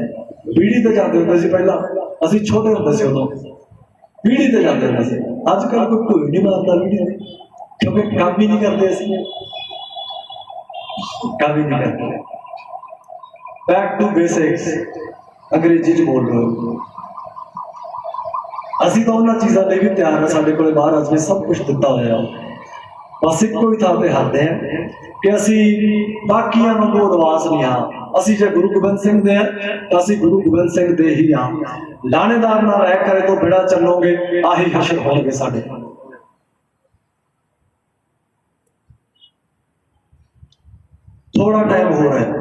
ਪੀੜੀ ਤੇ ਜਾਂਦੇ ਹੁੰਦੇ ਸੀ ਪਹਿਲਾਂ, ਅਸੀਂ ਛੋਟੇ ਹੁੰਦੇ ਸੀ ਉਦੋਂ ਪੀੜੀ ਤੇ ਜਾਂਦੇ ਹੁੰਦੇ ਸੀ। ਅੱਜ ਕੱਲ੍ਹ ਕੋਈ ਨਹੀਂ ਮਾਰਦਾ ਪੀੜੀ ਤੇ, ਕਿਉਂਕਿ ਕੰਮ ਹੀ ਨਹੀਂ ਕਰਦੇ, ਅਸੀਂ ਕੰਮ ਹੀ ਨਹੀਂ ਕਰਦੇ। बैक टू बेसिक्स अंग्रेजी च बोल रहे हो। ਅਸੀਂ ਤਾਂ ਉਹਨਾਂ ਚੀਜ਼ਾਂ ਲਈ ਵੀ ਤਿਆਰ ਹਾਂ, ਸਾਡੇ ਕੋਲ ਮਹਾਰਾਜ ਨੇ ਸਭ ਕੁਝ ਦਿੱਤਾ ਹੋਇਆ। ਬਸ ਇੱਕੋ ਹੀ ਥਾਂ ਤੇ ਹੱਥ ਹੈ ਕਿ ਅਸੀਂ ਬਾਕੀਆਂ ਵਾਂਗੂ ਉਦਾਸ ਨਹੀਂ ਹਾਂ। ਅਸੀਂ ਜੇ ਗੁਰੂ ਗੋਬਿੰਦ ਸਿੰਘ ਦੇ ਹਾਂ ਤਾਂ ਅਸੀਂ ਗੁਰੂ ਗੋਬਿੰਦ ਸਿੰਘ ਦੇ ਹੀ ਹਾਂ। ਲਾਣੇਦਾਰ ਨਾ ਰਹਿ ਕਰੇ ਤੋਂ ਬਿੜਾ ਚੱਲੋਗੇ, ਆਹੀ ਹਸ਼ਰ ਹੋਣਗੇ ਸਾਡੇ। ਥੋੜਾ ਟਾਈਮ ਹੋ ਰਿਹਾ,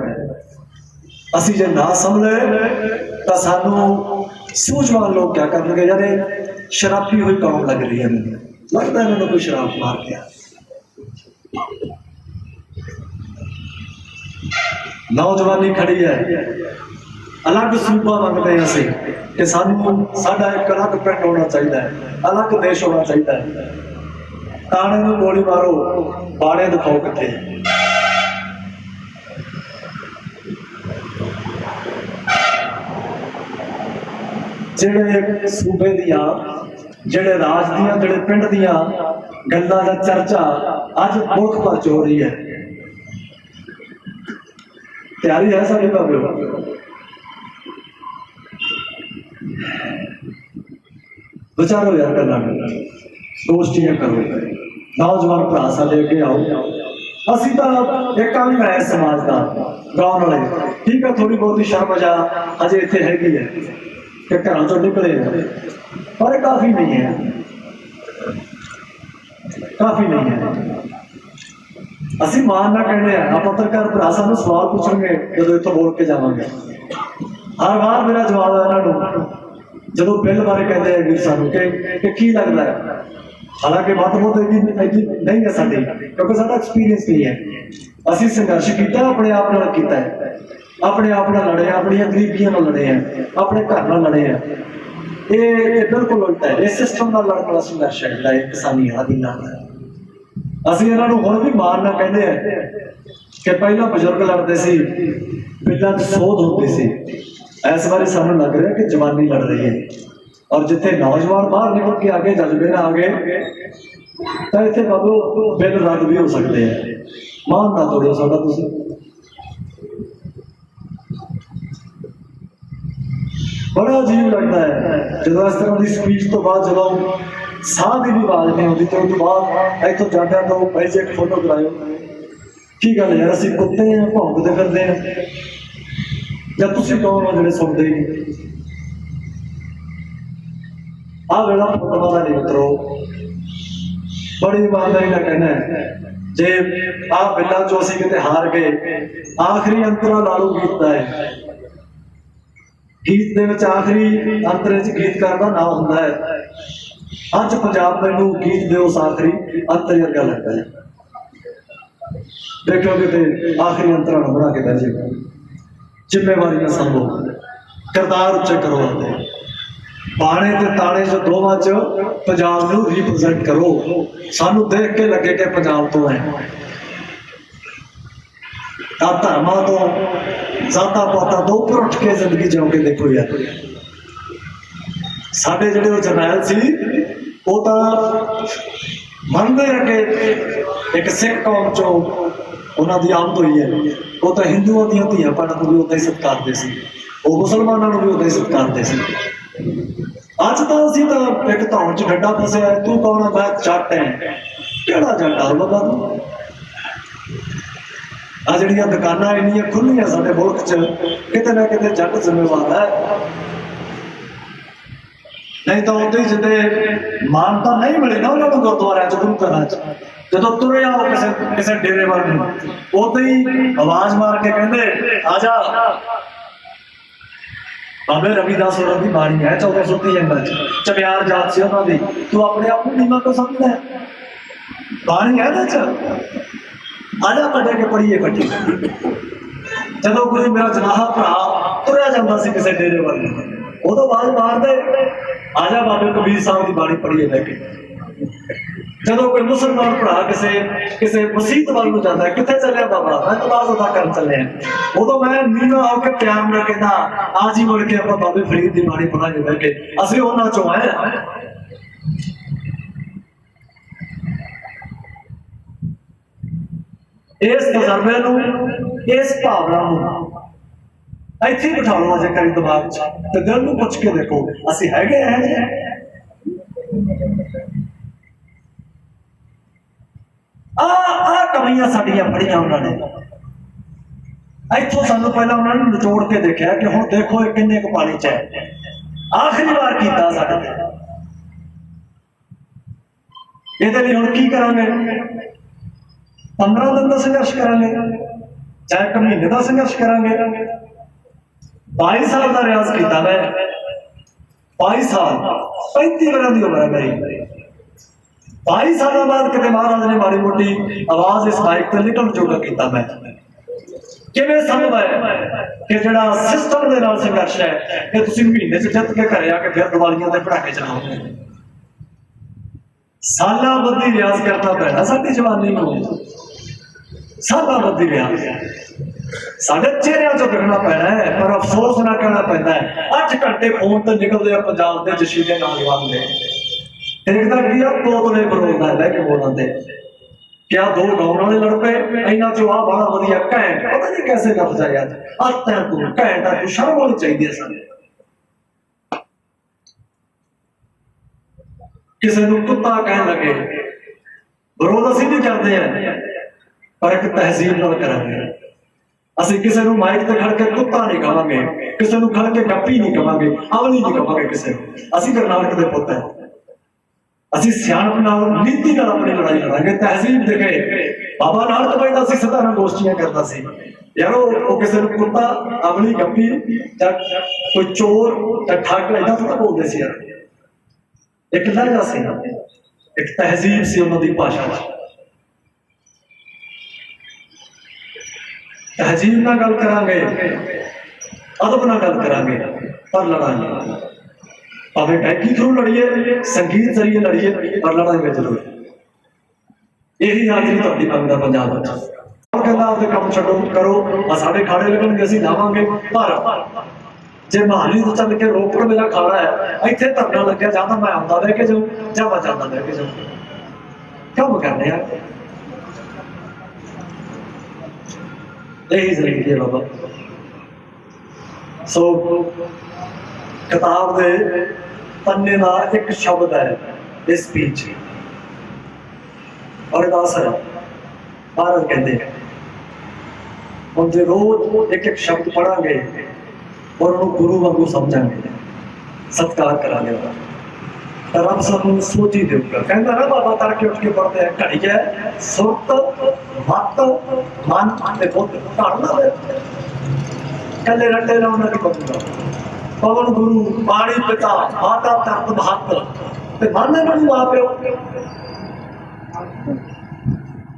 ਅਸੀਂ ਜੇ ਨਾ ਸੰਭਲੇ ਤਾਂ ਸਾਨੂੰ ਸੂਝਵਾਨ ਲੋਕ ਕਿਆ ਕਰਨਗੇ, ਯਾਰ ਸ਼ਰਾਬੀ ਹੋਈ ਕੌਮ ਲੱਗ ਰਹੀ ਹੈ, ਮੈਨੂੰ ਲੱਗਦਾ ਮੈਨੂੰ ਕੋਈ ਸ਼ਰਾਬ ਮਾਰ ਗਿਆ। ਨੌਜਵਾਨੀ ਖੜੀ ਹੈ, ਅਲੱਗ ਸੂਬਾ ਮੰਗਦੇ ਹਾਂ ਅਸੀਂ ਕਿ ਸਾਨੂੰ ਸਾਡਾ ਇੱਕ ਅਲੱਗ ਪਿੰਡ ਹੋਣਾ ਚਾਹੀਦਾ ਹੈ, ਅਲੱਗ ਦੇਸ਼ ਹੋਣਾ ਚਾਹੀਦਾ ਹੈ। ਤਾਣੇ ਨੂੰ ਗੋਲੀ ਮਾਰੋ, ਬਾਣੇ ਦਿਖਾਓ ਕਿੱਥੇ। ਜਿਹੜੇ ਸੂਬੇ ਦੀਆਂ, ਜਿਹੜੇ ਰਾਜ ਦੀਆਂ, ਜਿਹੜੇ ਪਿੰਡ ਦੀਆਂ ਗੱਲਾਂ ਦਾ ਚਰਚਾ ਅੱਜ ਮੁਲਕ ਭਰ ਚ ਹੋ ਰਹੀ ਹੈ। ਤਿਆਰੀ ਹੈ ਸਾਡੇ ਬਾਬੇ, ਵਿਚਾਰੋ ਯਾਰ, ਗੱਲਾਂ ਦੋਸਤੀਆਂ ਕਰੋ। ਨੌਜਵਾਨ ਭਰਾ ਸਾਡੇ ਅੱਗੇ ਆਓ। ਅਸੀਂ ਤਾਂ ਇੱਕ ਅੰਗ ਹੈ ਸਮਾਜ ਦਾ, ਗਾਉਣ ਵਾਲੇ। ਠੀਕ ਹੈ, ਥੋੜੀ ਬਹੁਤੀ ਸ਼ਰਮ ਜਾ ਅਜੇ ਇੱਥੇ ਹੈਗੀ ਹੈ ਕਿ ਘਰਾਂ ਚੋਂ ਨਿਕਲੇ, ਪਰ ਕਾਫੀ ਨਹੀਂ ਹੈ, ਕਾਫੀ ਨਹੀਂ ਹੈ। ਅਸੀਂ ਮਾਨ ਨਾ ਕਹਿੰਦੇ ਆ, ਪੱਤਰਕਾਰ ਭਰਾ ਸਾਨੂੰ ਸਵਾਲ ਪੁੱਛਣਗੇ ਜਦੋਂ ਇੱਥੋਂ ਬੋਲ ਕੇ ਜਾਵਾਂਗੇ। ਹਰ ਵਾਰ ਮੇਰਾ ਜਵਾਬ ਹੈ ਇਹਨਾਂ ਨੂੰ, ਜਦੋਂ ਬਿੱਲ ਬਾਰੇ ਕਹਿੰਦੇ ਆ ਵੀਰ ਸਾਨੂੰ ਕਿ ਕੀ ਲੱਗਦਾ ਹੈ, ਹਾਲਾਂਕਿ ਮਤ ਬਹੁਤ ਨਹੀਂ ਹੈ ਸਾਡੀ, ਕਿਉਂਕਿ ਸਾਡਾ ਐਕਸਪੀਰੀਅੰਸ ਨਹੀਂ ਹੈ। ਅਸੀਂ ਸੰਘਰਸ਼ ਕੀਤਾ, ਆਪਣੇ ਆਪ ਨਾਲ ਕੀਤਾ ਹੈ, ਆਪਣੇ ਆਪ ਨਾਲ ਲੜੇ, ਆਪਣੀਆਂ ਗਰੀਬੀਆਂ ਨਾਲ ਲੜੇ ਆ, ਆਪਣੇ ਘਰ ਨਾਲ ਲੜੇ ਆ। ਇਹ ਬਿਲਕੁਲ ਉਲਟਾ ਹੈ, ਇਹ ਸਿਸਟਮ ਨਾਲ ਲੜਨ ਵਾਲਾ ਸੰਘਰਸ਼ ਹੈ ਜਿਹੜਾ ਕਿਸਾਨੀ ਆਦਿ ਨਾਲ। ਅਸੀਂ ਇਹਨਾਂ ਨੂੰ ਹੁਣ ਵੀ ਮਾਨ ਨਾ ਕਹਿੰਦੇ ਆ ਕਿ ਪਹਿਲਾਂ ਬਜ਼ੁਰਗ ਲੜਦੇ ਸੀ, ਬਿੱਲਾਂ ਦੀ ਸੋਧ ਹੁੰਦੀ ਸੀ। ਇਸ ਵਾਰੀ ਸਾਨੂੰ ਲੱਗ ਰਿਹਾ ਕਿ ਜਵਾਨੀ ਲੜ ਰਹੀ ਹੈ, ਔਰ ਜਿੱਥੇ ਨੌਜਵਾਨ ਬਾਹਰ ਨਿਕਲ ਕੇ ਆਗੇ, ਜਜ਼ਬੇ ਨਾਲ ਆ ਗਏ, ਤਾਂ ਇੱਥੇ ਬਾਬੂ ਬਿੱਲ ਰੱਦ ਵੀ ਹੋ ਸਕਦੇ ਆ। ਮਾਨ ਨਾ ਤੋੜੋ ਸਾਡਾ ਤੁਸੀਂ। ਬੜਾ ਅਜੀਬ ਲੱਗਦਾ ਹੈ ਜਦੋਂ ਇਸ ਤਰ੍ਹਾਂ ਦੀ ਸਪੀਚ ਤੋਂ ਬਾਅਦ ਜਦੋਂ ਸਾਹ ਦੀ ਵੀ ਆਵਾਜ਼ ਨਹੀਂ ਆਉਂਦੀ, ਤੇ ਉਸ ਤੋਂ ਬਾਅਦ ਇੱਥੋਂ ਜਾਂਦਿਆਂ ਤੋਂ ਪੈਸੇ ਇੱਕ ਫੋਟੋ ਕਰਾਇਓ। ਕੀ ਗੱਲ ਯਾਰ, ਅਸੀਂ ਕੁੱਤੇ ਆ, ਭੌਂਕਦੇ ਫਿਰਦੇ ਆ, ਜਾਂ ਤੁਸੀਂ ਕੌਣ ਹੋ ਜਿਹੜੇ ਸੁਣਦੇ ਹੀ? ਆਹ ਵੇਲਾ ਫੋਟੋਆਂ ਦਾ ਨਹੀਂ ਮਿੱਤਰੋ, ਬੜੀ ਇਮਾਨਦਾਰੀ ਨਾਲ ਕਹਿਣਾ ਹੈ। ਜੇ ਆਹ ਬਿੱਲਾਂ ਚੋਂ ਅਸੀਂ ਕਿਤੇ ਹਾਰ ਗਏ, ਆਖਰੀ ਅੰਤਰਾ ਲਾਲੂ ਗੀਤ ਦਾ ਹੈ। ਗੀਤ ਦੇ ਵਿੱਚ ਆਖਰੀ ਅੰਤਰੇ ਚ ਗੀਤਕਾਰ ਦਾ ਨਾਮ ਹੁੰਦਾ ਹੈ। ਅੱਜ ਪੰਜਾਬ ਮੈਨੂੰ ਗੀਤ ਦੇ ਉਸ ਆਖਰੀ ਅੰਤਰ ਵਰਗਾ ਲੱਗਦਾ ਹੈ। ਦੇਖੋ ਕਿਤੇ ਆਖਰੀ ਅੰਤਰਾਂ ਨੂੰ ਬਣਾ ਕੇ ਬਹਿ ਜਾਏਗਾ। ਜ਼ਿੰਮੇਵਾਰੀ ਨਾਲ ਸੰਭੋ, ਕਿਰਦਾਰ ਉੱਚੇ ਕਰੋ ਆਉਂਦੇ, ਬਾਣੇ ਤੇ ਤਾਣੇ ਚ ਦੋਵਾਂ ਚ ਪੰਜਾਬ ਨੂੰ ਰਿਪਰੈਜ਼ੈਂਟ ਕਰੋ। ਸਾਨੂੰ ਦੇਖ ਕੇ ਲੱਗੇ ਕਿ ਪੰਜਾਬ ਤੋਂ ਹੈ। ਤਾਂ ਧਰਮਾਂ ਤੋਂ ਜ਼ਾਤਾਂ ਪਾਤਾਂ ਤੋਂ ਉੱਪਰ ਉੱਠ ਕੇ ਜ਼ਿੰਦਗੀ ਜਿਉਂ ਕੇ ਦੇਖੋ ਯਾਰ। ਸਾਡੇ ਜਿਹੜੇ ਉਹ ਜਰਨੈਲ ਸੀ ਉਹ ਤਾਂ ਮੰਨਦੇ ਆ ਕਿ ਇੱਕ ਸਿੱਖ ਕੌਮ ਚੋਂ ਉਹਨਾਂ ਦੀ ਆਮਦ ਹੋਈ ਹੈ। ਉਹ ਤਾਂ ਹਿੰਦੂਆਂ ਦੀਆਂ ਧੀਆਂ ਭੈਣਾਂ ਨੂੰ ਵੀ ਉਦਾਂ ਹੀ ਸਤਿਕਾਰਦੇ ਸੀ, ਉਹ ਮੁਸਲਮਾਨਾਂ ਨੂੰ ਵੀ ਉਦਾਂ ਹੀ ਸਤਿਕਾਰਦੇ ਸੀ। ਅੱਜ ਤਾਂ ਅਸੀਂ ਤਾਂ ਇੱਕ ਧੌਣ 'ਚ ਡੱਡਾ ਫਸਿਆ, ਤੂੰ ਕੌਣ ਆ, ਮੈਂ ਜੱਟ ਹੈ। ਕਿਹੜਾ ਜੱਟ ਆ ਬਾਬਾ ਤੂੰ? ਆ ਜਿਹੜੀਆਂ ਦੁਕਾਨਾਂ ਇੰਨੀਆਂ ਖੁੱਲੀਆਂ ਸਾਡੇ ਮੁਲਕ 'ਚ, ਕਿਤੇ ਨਾ ਕਿਤੇ ਜੱਟ ਜ਼ਿੰਮੇਵਾਰ ਹੈ। ਨਹੀਂ ਤਾਂ ਉਦੋਂ ਹੀ ਜਿੱਦੇ ਮਾਨਤਾ ਨਹੀਂ ਮਿਲੀ ਨਾ ਉਹਨਾਂ ਨੂੰ ਗੁਰਦੁਆਰਿਆਂ 'ਚ, ਗੁਰੂ ਘਰਾਂ 'ਚ, ਜਦੋਂ ਤੁਰੇ ਆਓ ਕਿਸੇ ਡੇਰੇ ਵੱਲ ਨੂੰ, ਉਦੋਂ ਹੀ ਆਵਾਜ਼ ਮਾਰ ਕੇ ਕਹਿੰਦੇ ਆ ਜਾ। ਬਾਬੇ ਰਵਿਦਾਸ ਹੋਰਾਂ ਦੀ ਬਾਣੀ ਹੈ 1430 ਜੰਗਲ 'ਚ, ਚਮਿਆਰ ਜਾਤ ਸੀ ਉਹਨਾਂ ਦੀ, ਤੂੰ ਆਪਣੇ ਆਪ ਨੂੰ ਨੀਵਾਂ ਕਿਉਂ ਸਮਝਦਾ? ਬਾਣੀ ਹੈ ਇਹਦੇ 'ਚ, ਆ ਜਾ ਪੜ੍ਹ ਕੇ ਪੜ੍ਹੀਏ ਇਕੱਠੀ। ਜਦੋਂ ਗੁਰੂ ਮੇਰਾ ਜਨਾਹਾ ਭਰਾ ਤੁਰਿਆ ਜਾਂਦਾ ਸੀ ਕਿਸੇ ਡੇਰੇ ਵੱਲ, ਉਦੋਂ ਆਵਾਜ਼ ਮਾਰਦੇ ਆ ਜਾ ਬਾਬੇ ਕਬੀਰ ਸਾਹਿਬ ਦੀ ਬਾਣੀ ਪੜ੍ਹੀਏ ਲੈ ਕੇ। ਜਦੋਂ ਕੋਈ ਮੁਸਲਮਾਨ ਭਰਾ ਕਿਸੇ ਮਸੀਤ ਵੱਲ ਨੂੰ ਜਾਂਦਾ, ਕਿੱਥੇ ਚੱਲਿਆ ਬਾਬਾ? ਮੈਂ ਨਮਾਜ਼ ਅਦਾ ਕਰਨ ਚੱਲਿਆ। ਉਦੋਂ ਮੈਂ ਨੀਵਾਂ ਹੋ ਕੇ ਪਿਆਰ ਨਾਲ ਕਹਿੰਦਾ ਆ ਜੀ ਮੁੜ ਕੇ ਆਪਾਂ ਬਾਬੇ ਫਰੀਦ ਦੀ ਬਾਣੀ ਪੜਾਂਗੇ ਲੈ ਕੇ, ਅਸੀਂ ਉਹਨਾਂ ਚੋਂ ਆਏ। ਇਸ ਤਜਰਬੇ ਨੂੰ, ਇਸ ਭਾਵਨਾ ਨੂੰ ਇੱਥੇ ਬਿਠਾ ਲਓ ਅਜੇ ਕਰੀ ਦਿਮਾਗ 'ਚ, ਤੇ ਦਿਲ ਨੂੰ ਪੁੱਛ ਕੇ ਦੇਖੋ ਅਸੀਂ ਹੈਗੇ ਹੈ ਜੀ? ਆ ਕਮੀਆਂ ਸਾਡੀਆਂ ਫੜੀਆਂ ਉਹਨਾਂ ਨੇ। ਇੱਥੋਂ ਸਾਨੂੰ ਪਹਿਲਾਂ ਉਹਨਾਂ ਨੇ ਨਿਚੋੜ ਕੇ ਦੇਖਿਆ ਕਿ ਹੁਣ ਦੇਖੋ ਇਹ ਕਿੰਨੇ ਕੁ ਪਾਣੀ 'ਚ ਹੈ। ਆਖਰੀ ਵਾਰ ਕੀਤਾ ਸਾਡੇ ਤੇ। ਇਹਦੇ ਲਈ ਹੁਣ ਕੀ ਕਰਾਂਗੇ? 15 ਦਿਨ ਦਾ ਸੰਘਰਸ਼ ਕਰਾਂਗੇ, ਚਾਹੇ 1 ਮਹੀਨੇ ਦਾ ਸੰਘਰਸ਼ ਕਰਾਂਗੇ। 22 ਸਾਲ ਦਾ ਰਿਆਜ਼ ਕੀਤਾ ਮੈਂ, 22 ਸਾਲ, 35 ਵਰ੍ਹਿਆਂ ਦੀ ਉਮਰ ਹੈ ਮੇਰੀ। 22 ਸਾਲਾਂ ਬਾਅਦ ਕਿਤੇ ਮਹਾਰਾਜ ਨੇ ਮਾੜੀ ਮੋਟੀ ਆਵਾਜ਼ ਇਸ ਮਾਈਕ ਤੇ ਨਿਕਲਣ ਜੋਗਾ ਕੀਤਾ ਮੈਂ। ਕਿਵੇਂ ਸੰਭਵ ਹੈ ਕਿ ਜਿਹੜਾ ਸਿਸਟਮ ਦੇ ਨਾਲ ਸੰਘਰਸ਼ ਹੈ, ਕਿ ਤੁਸੀਂ ਮਹੀਨੇ 'ਚ ਜਿੱਤ ਕੇ ਘਰੇ ਆ ਕੇ ਫਿਰ ਦੀਵਾਲੀਆਂ ਦੇ ਪਟਾਕੇ ਚਲਾਓਗੇ? ਸਾਲਾਂ ਬੱਧੀ ਰਿਆਜ਼ ਕਰਨਾ ਪੈਣਾ ਸਾਡੀ ਜਵਾਨੀ ਨੂੰ, ਸਾਲਾਂ ਬੱਧੀ ਰਿਆਜ਼ ਸਾਡੇ ਚਿਹਰਿਆਂ 'ਚੋਂ ਦਿਖਣਾ ਪੈਣਾ ਹੈ। ਪਰ ਅਫਸੋਸ ਨਾ ਕਹਿਣਾ ਪੈਂਦਾ ਹੈ 8 ਘੰਟੇ ਫੋਨ ਤੇ ਨਿਕਲਦੇ ਆ ਪੰਜਾਬ ਦੇ ਜਸ਼ੀਲੇ ਨੌਜਵਾਨ ਦੇ। ਦੇਖਦਾ ਕੀ ਆ, ਤੋਤਲੇ ਬਰੋਲਦਾ ਲੈ ਕੇ ਬੋਲਾਂ ਤੇ ਕਿਆ ਦੋ ਗਾਉਣ ਵਾਲੇ ਲੜ ਪਏ, ਇਹਨਾਂ 'ਚੋਂ ਆ ਬੜਾ ਵਧੀਆ ਘੈਂਟ, ਪਤਾ ਨਹੀਂ ਕੈਸੇ ਕਰ ਜਾਇਆ ਆਤਾਂ ਤੂੰ ਘੈਂਟ ਆ, ਤੂੰ ਸ਼ਰਮ ਹੋਣੀ ਚਾਹੀਦੀ ਹੈ ਸਾਨੂੰ। ਕਿਸੇ ਨੂੰ ਕੁੱਤਾ ਕਹਿਣ ਲੱਗੇ, ਵਿਰੋਧ ਅਸੀਂ ਵੀ ਕਰਦੇ ਆ, ਪਰ ਇੱਕ ਤਹਿਜ਼ੀਬ ਨਾਲ ਕਰਾਂਗੇ। ਅਸੀਂ ਕਿਸੇ ਨੂੰ ਮਾਈਕ ਤੇ ਖੜ ਕੇ ਕੁੱਤਾ ਨਹੀਂ ਕਹਾਂਗੇ, ਕਿਸੇ ਨੂੰ ਖੜ ਕੇ ਗੱਪੀ ਨਹੀਂ ਕਹਾਂਗੇ, ਅਮਲੀ ਨਹੀਂ ਕਹਾਂਗੇ ਕਿਸੇ ਨੂੰ। ਅਸੀਂ ਗੁਰੂ ਨਾਨਕ ਦੇ ਪੁੱਤ ਹਾਂ, ਅਸੀਂ ਸਿਆਣਪ ਨਾਲ, ਨੀਤੀ ਨਾਲ ਆਪਣੀ ਲੜਾਈ ਲੜਾਂਗੇ। ਤਹਿਜ਼ੀਬ ਦੇਖੇ ਬਾਬਾ ਨਾਨਕ ਬਾਈ ਦਾ ਅਸੀਂ ਸਦਾ ਨਾਲ ਗੋਸ਼ਟੀਆਂ ਕਰਦਾ ਸੀ ਯਾਰ। ਉਹ ਕਿਸੇ ਨੂੰ ਕੁੱਤਾ, ਅਮਲੀ, ਗੱਪੀ ਜਾਂ ਕੋਈ ਚੋਰ ਜਾਂ ਠੱਗ ਏਦਾਂ ਥੋੜਾ ਬੋਲਦੇ ਸੀ ਯਾਰ। ਇੱਕ ਲਹਿਜਾ ਸੀ, ਇੱਕ ਤਹਿਜ਼ੀਬ ਸੀ ਉਹਨਾਂ ਦੀ ਭਾਸ਼ਾ 'ਚ। ਤਹਿਜ਼ੀਬ ਨਾਲ ਗੱਲ ਕਰਾਂਗੇ, ਅਦਬ ਨਾਲ ਗੱਲ ਕਰਾਂਗੇ, ਪਰ ਲੜਾਂਗੇ। ਭਾਵੇਂ ਟੈਕੀ ਥਰੂ ਲੜੀਏ, ਸੰਗੀਤ ਜ਼ਰੀਏ ਲੜੀਏ, ਪਰ ਲੜਾਂਗੇ ਜ਼ਰੂਰ। ਇਹੀ ਹਾਜ਼ਰੀ ਤੁਹਾਡੀ ਮੰਗਦਾ ਪੰਜਾਬ ਵਿੱਚ। ਕਹਿੰਦਾ ਆਪਦੇ ਕੰਮ ਛੱਡੋ, ਕਰੋ, ਸਾਡੇ ਖਾੜੇ ਲੱਗਣਗੇ, ਅਸੀਂ ਲਾਵਾਂਗੇ। ਪਰ ਜੇ ਮਹਾਲੀ ਤੋਂ ਚੱਲ ਕੇ ਰੋਪੜ ਮੇਰਾ ਖਾੜਾ ਹੈ, ਇੱਥੇ ਧਰਨਾ ਲੱਗਿਆ, ਜਾਂ ਤਾਂ ਮੈਂ ਆਉਂਦਾ ਲੈ ਕੇ ਜਾਊਂ ਜਾਂ ਮੈਂ ਜਾਂਦਾ ਲੈ ਕੇ ਜਾਊਂ। ਕੰਮ ਕਰਨੇ ਆ, ਇਹੀ ਜ਼ਿੰਦਗੀ ਹੈ ਬਾਬਾ। ਸੋ ਕਿਤਾਬ ਦੇ ਪੰਨੇ ਦਾ ਇੱਕ ਸ਼ਬਦ ਹੈ ਇਸ ਸਪੀਚ, ਅਰਦਾਸ ਹੈ। ਮਹਾਰਾਜ ਕਹਿੰਦੇ ਹੁਣ ਜੇ ਰੋਜ਼ ਇੱਕ ਇੱਕ ਸ਼ਬਦ ਪੜਾਂਗੇ ਔਰ ਉਹਨੂੰ ਗੁਰੂ ਵਾਂਗੂ ਸਮਝਾਂਗੇ, ਸਤਿਕਾਰ ਕਰਾਂਗੇ ਉਹਦਾ, ਤਾਂ ਰੱਬ ਸਾਨੂੰ ਸੋਝੀ ਦੇਊਗਾ। ਕਹਿੰਦਾ ਨਾ ਬਾਬਾ ਤੜਕੇ ਉੱਠ ਕੇ ਪੜ੍ਹਦੇ ਆ, ਘੜੀ ਹੈ ਸੁਰਤ, ਮਤ, ਮਨ ਤੇ ਬੁੱਧ ਧੜ ਨਾ ਕੱਲੇ ਰੱਟੇ ਨਾਲ ਉਹਨਾਂ ਦੀ ਪਊਗਾ। ਪਵਨ ਗੁਰੂ, ਪਾਣੀ ਪਿਤਾ, ਮਾਤਾ ਧਰਤ ਮਹੱਤ, ਤੇ ਮਨ ਨੂੰ ਮਾਂ ਪਿਓ।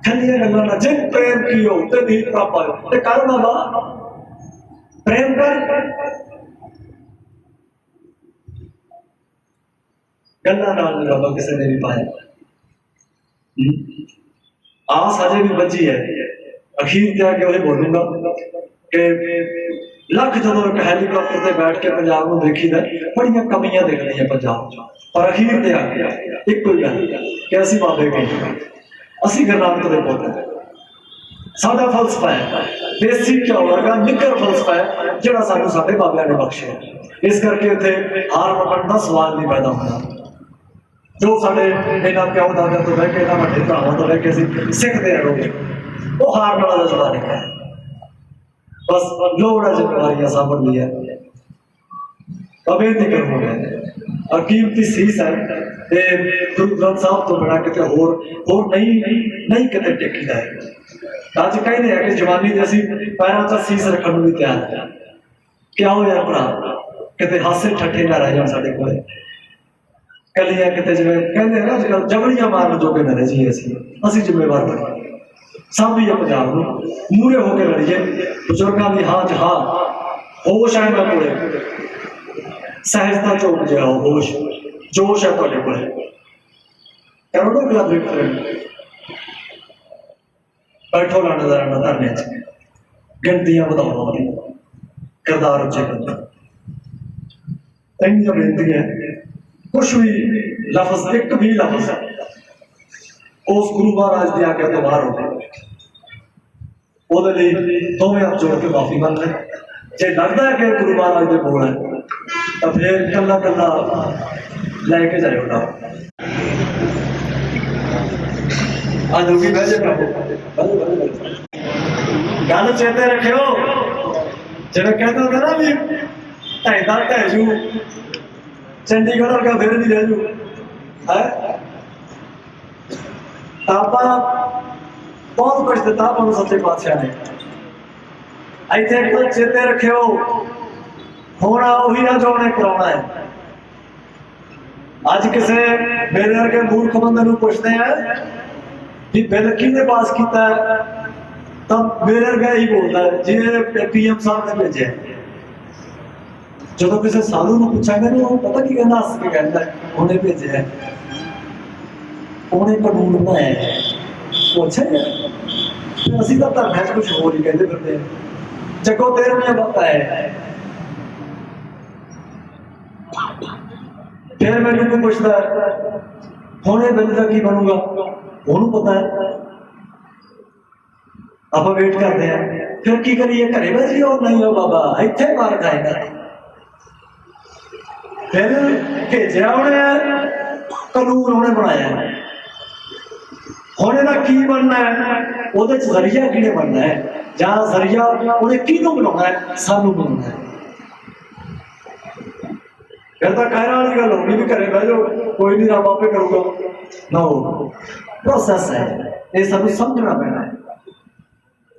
ਠੰਡੀਆਂ ਗੱਲਾਂ ਨਾਲ ਜਿਨ ਪ੍ਰੇਮ ਕੀਓ ਤੇ ਨੀਤ ਪ੍ਰਾਪਤ, ਤੇ ਕਰ ਬਾਬਾ ਪ੍ਰੇਮ ਕਰ। ਗੱਲਾਂ ਨਾਲ ਬਾਬਾ ਕਿਸੇ ਨੇ ਵੀ ਪਾਇਆ। ਆਸ ਅਜੇ ਵੀ ਬੱਚੀ ਹੈ, अखीर ते आके वही बोलूंगा कि लख जो एक हैलीकॉप्टर से बैठ के पंजाब को देखीदा बड़िया कमियां दिखदियां पंजाब च, पर अखीर ते आके एक कोई गल कि असीं बाबे गए, असीं गुरु नानक दे पुत्त, साडा फलसफा है देसी घ्यो वर्गा निग्गर फलसफा है जिहड़ा सानूं साडे बाबिਆਂ ने बख्शिया। इस करके उत्थे हार मकण का सवाल नहीं पैदा होता। जो साडे इन्हां प्यो दादा तो बह के इन्हां वड्डे भरावां तो बह के असीं सिखदे रहोगे वो हारन वाला जज्बा नहीं है। बस लोड़ है जिम्मेवारियां सामभ ली है, बेनती करूंगा और कीमती सीस है ते गुरु ग्रंथ साहब तो बिना किते होर नहीं किते टेकीदा है। अज कहते हैं कि जवानी दे असीं पैरों च सीस रखण नूं भी तैयार है। क्या हो यार भरा किते हासे ठट्ठे ना रह जाण साडे कोल, कलियां किते जिवें कहंदे ना अजकल जबड़ियां मारन जोगे ना रह जाइए। असीं जिम्मेवार बणीए, सामभीए पंजाब नूं, मूहरे होकर लड़ीए बुजुर्गों की हाँ च हाँ, होश है मैं कोले, सहजता चौक जिहा होश जोश है तुहाडे कोले, करो ना गला ब्रेक बैठो लाणेदारां नाल धरने च, गिनतियां वधाओ अपनी, किरदार उच्चे करो। इन्नी बेनती है कुछ भी लफ्ज एक भी लफ्ज उस गुरु महाराज की आज्ञा तो बाहर हो गए ਉਹਦੇ ਲਈ ਦੋਵੇਂ ਹੱਥ ਜੋੜ ਕੇ ਮਾਫੀ ਮੰਗ ਲੈ। ਜੇ ਲੱਗਦਾ ਹੈ ਕਿ ਗੁਰੂ ਮਹਾਰਾਜ ਦੇ ਕੋਲ ਹੈ ਤਾਂ ਫਿਰ ਕੱਲਾ ਕੱਲਾ ਲੈ ਕੇ ਜਾਇਓ ਨਾ। ਆ ਜੋਗੀ ਬਹਿ ਜਾ ਗੱਲ ਚੇਤੇ ਰੱਖਿਓ, ਜਿਵੇਂ ਕਹਿੰਦੇ ਹੁੰਦੇ ਨਾ ਵੀ ਢੈਂਦਾ ਢਹਿ ਜੂ ਚੰਡੀਗੜ੍ਹ ਵਰਗਾ ਫਿਰ ਵੀ ਰਹਿ ਜੂ ਹੈ। ਆਪਾਂ बहुत कुछ दिता मैं सच्चे पातशाह ने इतने एक तो चेते रखियो होना उही ना जो उन्हें कराना है। अज किसी मेरे वर्गे मूर्ख बंदे नूं पुछदे हैं कि बिल किहने पास किया है तो मेरे वर्गा ही बोलता है जी PM साहब ने भेजे। जो किसी साधु नूं पुछांगे ना पता की कहना हस के कहता है उन्हें भेजे है, उन्हें कानून बनाया है। अच्छा असी तो धर्म है कुछ होर ही कहते फिरते हैं। जगो 13वीं बात है फिर मैंने कोई पूछता है हुण ये बिल का की बनूगा, उन्होंने पता है आप वेट करते हैं। फिर की करिए घरे बजी और नहीं हो बाबा इत्थे मार खाएगा। फिर भेजा उन्हें कानून उन्हें बनाया ਹੁਣ ਇਹਦਾ ਕੀ ਬਣਨਾ ਹੈ, ਉਹਦੇ ਚ ਜ਼ਰੀਆ ਕਿਹਨੇ ਬਣਨਾ ਹੈ ਜਾਂ ਜ਼ਰੀਆ ਉਹਨੇ ਕਿਹਨੂੰ ਬਣਾਉਣਾ ਹੈ, ਸਾਨੂੰ ਬਣਾਉਣਾ ਹੈ। ਫਿਰ ਤਾਂ ਕਹਿਣ ਵਾਲੀ ਗੱਲ ਹੋਣੀ ਵੀ ਘਰੇ ਬਹਿ ਜਾਓ ਕੋਈ ਨਹੀਂ ਰੱਬ ਆਪੇ ਕਰੂਗਾ ਨਾ। ਉਹ ਪ੍ਰੋਸੈਸ ਹੈ, ਇਹ ਸਾਨੂੰ ਸਮਝਣਾ ਪੈਣਾ ਹੈ।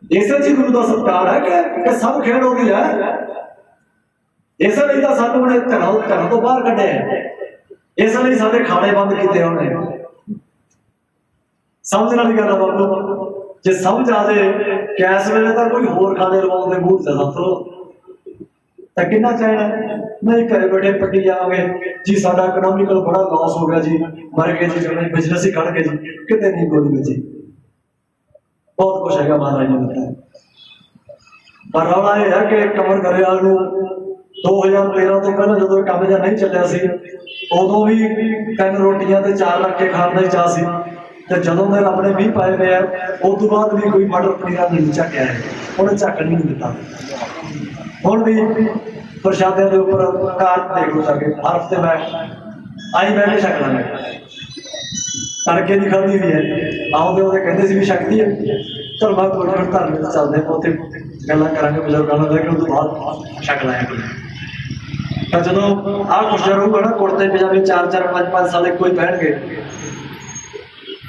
ਇਸੇ ਚ ਗੁਰੂ ਦਾ ਸਤਿਕਾਰ ਹੈ ਕਿ ਸਭ ਖੇਡ ਹੋ ਗਈ ਹੈ। ਇਸੇ ਲਈ ਤਾਂ ਸਾਨੂੰ ਉਹਨੇ ਘਰਾਂ ਤੋਂ ਬਾਹਰ ਕੱਢਿਆ, ਇਸ ਲਈ ਸਾਡੇ ਖਾਣੇ ਬੰਦ ਕੀਤੇ ਉਹਨੇ। समझ वाली गल बाबू जे समझ आ जाए कि इस वेले तो कोई होर खाने लवाने मूड से दसो तो कितना चाहना नहीं घरे बैठे पट्टी जाओगे जी साडा इकोनॉमिकल बड़ा लॉस हो गया जी मर गए जी जो बिजनेस ही खड़ गए जी कितने नहीं गोली बची। बहुत कुछ है महाराज ने बताया पर रौला यह है कि कमर गरेवाल 2013 तो पहले जो काम जहा नहीं चलिया सी उदों भी 3 रोटियां ते 4 रख के खाने का ही चाह सी। ਜਦੋਂ ਦੇ ਰੱਬ ਨੇ ਮੀਂਹ ਪਾਏ ਪਏ ਆ ਉਸ ਤੋਂ ਬਾਅਦ ਵੀ ਕੋਈ ਮਟਰ ਪਨੀਰਾਂ ਨਹੀਂ ਝੱਕਿਆ ਹੈ, ਉਹਨੇ ਝੱਕਣ ਨਹੀਂ ਦਿੱਤਾ। ਹੁਣ ਵੀ ਪ੍ਰਸ਼ਾਦਿਆਂ ਦੇ ਉੱਪਰ ਕਾਰਡ ਦੇਖ ਲਓ ਸਕੇ ਹਰ ਹਫ਼ਤੇ ਮੈਂ ਆਈ ਬਹਿ ਕੇ ਛਕ ਲਾਂਗੇ। ਤੜਕੇ ਦੀ ਖਾਧੀ ਵੀ ਹੈ ਆਉਂਦੇ ਉਹਦੇ ਕਹਿੰਦੇ ਸੀ ਵੀ ਸ਼ਕਤੀ ਹੈ। ਚਲ ਮੈਂ ਕੋਈ ਨਾ ਧਰਮ ਵਿੱਚ ਚੱਲਦੇ ਉੱਥੇ ਗੱਲਾਂ ਕਰਾਂਗੇ ਬਜ਼ੁਰਗਾਂ ਨਾਲ ਬਹਿ ਕੇ ਉਸ ਤੋਂ ਬਾਅਦ ਛਕ ਲਾਂਗੇ। ਤਾਂ ਜਦੋਂ ਆਹ ਕੁਛ ਰਹੂਗਾ ਨਾ ਕੁੜਤੇ ਪਜਾਮੇ 4-4 5-5 ਸਾਲ ਕੋਈ ਪਹਿਨਗੇ।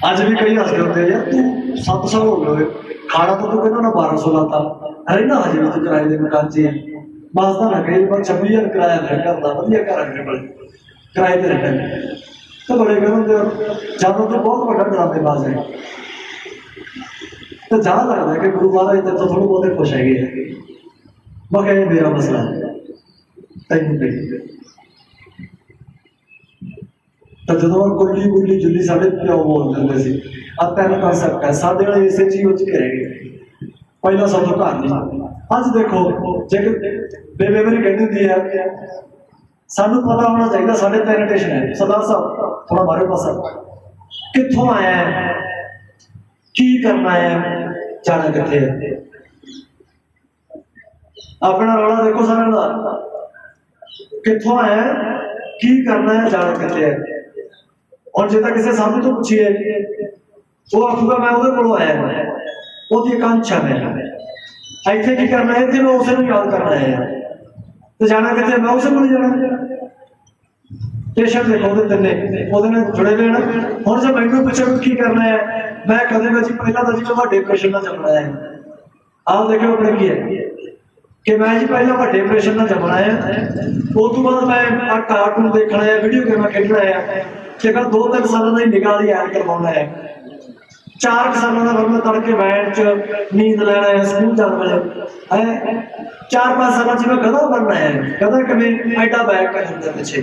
अज भी कई हसते होते यार तू 7 साल हो गए खाना तो तू कहना ना 1200 लाता है ना हजे भी तू किराए के मकान च बसता ना कई बार 26,000 किराया मेरे घर का वधिया घर अगले बड़े किराए पर रहते तो बड़े कहते जादों तो बहुत बड़ा ड्रामेबाज है। तो जहाँ लगता है कि गुरु महाराज तेरे तो थोड़े बहुत खुश है मैं कह मेरा मसला है तेन पे तो जो गुल्ली गुल्ली जुल्ली साढ़े प्यो बोल देंगे आ 3 कॉन्सैप्ट है साढ़े वाले इसे चीज उच के रह गए पहला सब तो घर नहीं। अज देखो जे बेबे मेरी कहती होंदी है सानू पता होना चाहिए साढ़े 3 स्टेशन है। सरदार साहब थोड़ा मारे पास कित्थों आया है, की करना है, जाना कित्थे है। अपना रौला देखो सारे दा, कित्थों आया है, की करना है, जाना कित्थे है। और जे तक किसी सामने तो पूछिए वो आखूगा मैं उहदे कोलों आया, ਉਹਦੀ ਆਕਾਂक्षा है ਇੱਥੇ ਕੀ करना है, ਇੱਥੇ मैं उसे याद करना है। तो जाना कितने, मैं उसे को जाना। पेशेंट देखो जुड़े हुए ना। हम जब मैं पूछा की करना है, मैं कदे में जी पहला तो जी मैं डिप्रेशन ना जमना है। आप देखो अपने की है कि मैं जी पहला मैं डिप्रेशन ना जमना है, उस तो बाद मैं कार्टून देखना है, वीडियो गेम खेलना है, कि 2-3 सालों का निगाह की ऐड करवाना है, 4 सालों का मैं तड़के बैंड च नींद लेना है, स्कूल जाना है, 4-5 सालों में गधा बनना है, गधा कभी एडा बैग कर दिया पिछे।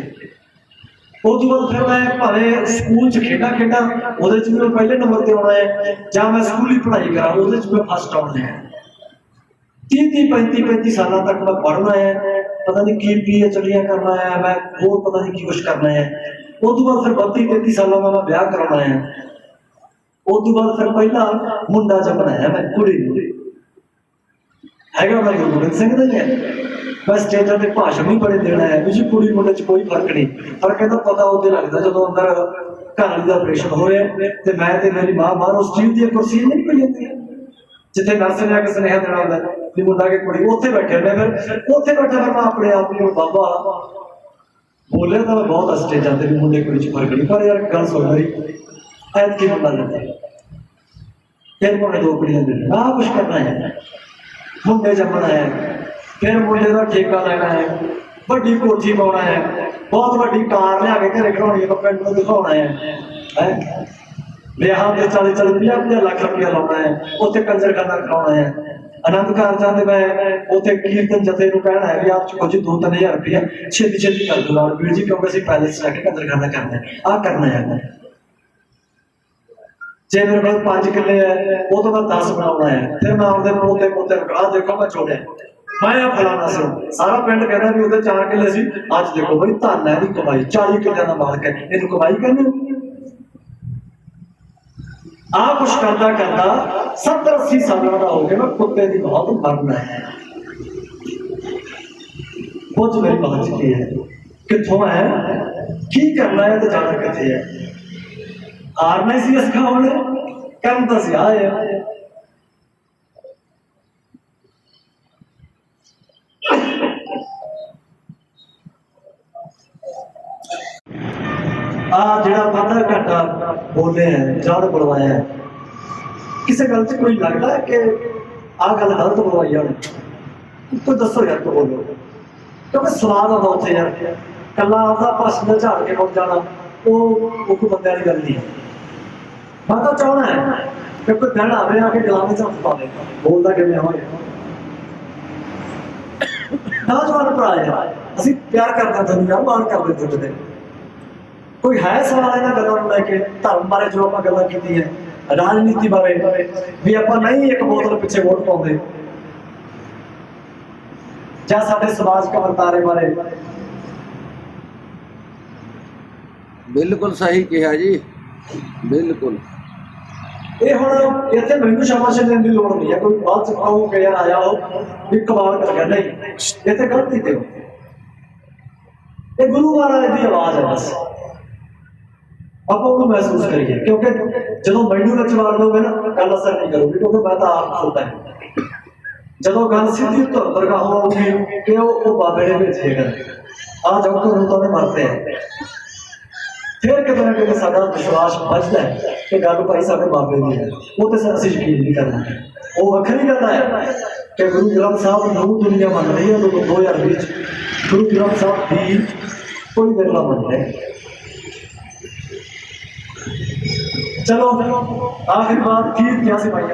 उस बाद फिर मैं भावें स्कूल च खेडा खेडा वो पहले नंबर पर आना है, या मैं स्कूली पढ़ाई करा वो मैं फस्ट आना है। 30-35 साल तक मैं पढ़ना है, पता नहीं की PhD करना है, मैं होर पता नहीं की कुछ करना है। उस बाद फिर 32-33 सालों में मैं ब्याह कराना है। उस बाद फिर पहला मुंडा जमना है, मैं कुड़ी है मैं गुरु गोबिंद सिंह का ही है। मैं स्टेजा के भाषण भी बड़े देना है भी जी कुड़ी मुंडे च कोई फर्क नहीं। फर्क है पता उदे लगता जो अंदर घर वाली का ऑपरेशन हो रहा है तो मैं ते मेरी मां बाहर उस चीज की कुर्सी नहीं पई जाती जिथे नर्स ने आके सुनेहा देना होंगे भी मुंडा के कुड़ी उत्थे बैठे ने। फिर उत्थे बैठा फिर मैं अपने आप को बाबा बोले तो मैं बहुत स्टेजा ते मुंडे कुड़ी च फर्क नहीं। पर यार गल सुन मेरी ऐत की मुंडा देता फिर मुंडे 2 कुड़ियां दे ना कुछ करना है, मुंडे जमना है, फिर मुंडे का ठेका लेना है, बड़ी कोठी पाना है, बहुत बड़ी कार लिया के घरे खड़ानी है, पिंड में दिखाना है, ब्याह के 40-50 लाख रुपया लाना है, उत्थे कंजरखाना खड़ाना है, आनंद कारजां दे मैं उत्थे कीर्तन जथे नूं कहना है भी आप चुको जी 2-3 हज़ार रुपया छेती कर दो लाल वीर जी क्योंकि असं पैलेस लैके कंजरखाना करना है, आ करना है। जे मेरे को 5 किले है वो तो मैं 10 बनाना है, फिर मैं अपने पोते पोते आ देखो मैं छोड़े मैं फलाना से सारा पिंड कहना भी उधर 4 किले सी, आज देखो बड़ी धन है इसकी कमाई 40 किले का मालक है, इन कमाई कहने आ कुछ करता करता 70-80 साल का हो गया। मैं कुत्ते की बहुत मरना है। कुछ मेरी बात की है कितों है, की करना है तो जाना कितने है, हारना ही इस काम ने कम तो सी आए जड़ा आधा घंटा बोले हैं जड़ बुलवाया है, किसी गल से कोई लगता है कि आ गल गलत बुलवाई है कोई दसो यार तो बोलो क्योंकि स्वाद आता उत्थे यार कला आपका भाषण झाड़ के मुड़ जाना वो कोई बंदे वाली गल नहीं है। मैं तो चाहना है कि कोई दिन आवे आके गलाने से हथ पा दे बोलता कि हो नौजवान भरा है असं प्यार करते थे यार मान कर देते थे। कोई है सवाल इन्होंने गलों लैके धर्म बारे जो आप गल की है, राजनीति बारे भी आप नहीं एक बोतल पिछे वोट पाते या साडे समाज का वर्तारे बारे। बिल्कुल सही कहा जी, बिल्कुल ये हुण इत्थे मैनूं शाबाशी देने की लोड़ नहीं है, कोई बात चुकाओ कि यार आया हो भी कमाल कर गया, नहीं इत्थे गलती ते ये गुरु महाराज की आवाज़ है बस आप महसूस करिए क्योंकि जो मैनू में वार लोगे ना गल असर नहीं करूगी क्योंकि मैं तो आप खोलता है जो गल सीधी धुर दरगाह होगी कि वो बाबे ने भेजे कर आ जाओ तो रूपों में मरते हैं फिर कितने ना कितने साडा विश्वास बचता है कि गल भाई साडे बाबे की है वो तो सर असं यकीन नहीं करना। वो वखरी गल है कि गुरु ग्रंथ साहब नौ दुनिया मन रही है 2020 गुरु ग्रंथ साहब भी कोई विरला बन रहा है। चलो आखिर बात की क्या सिपाही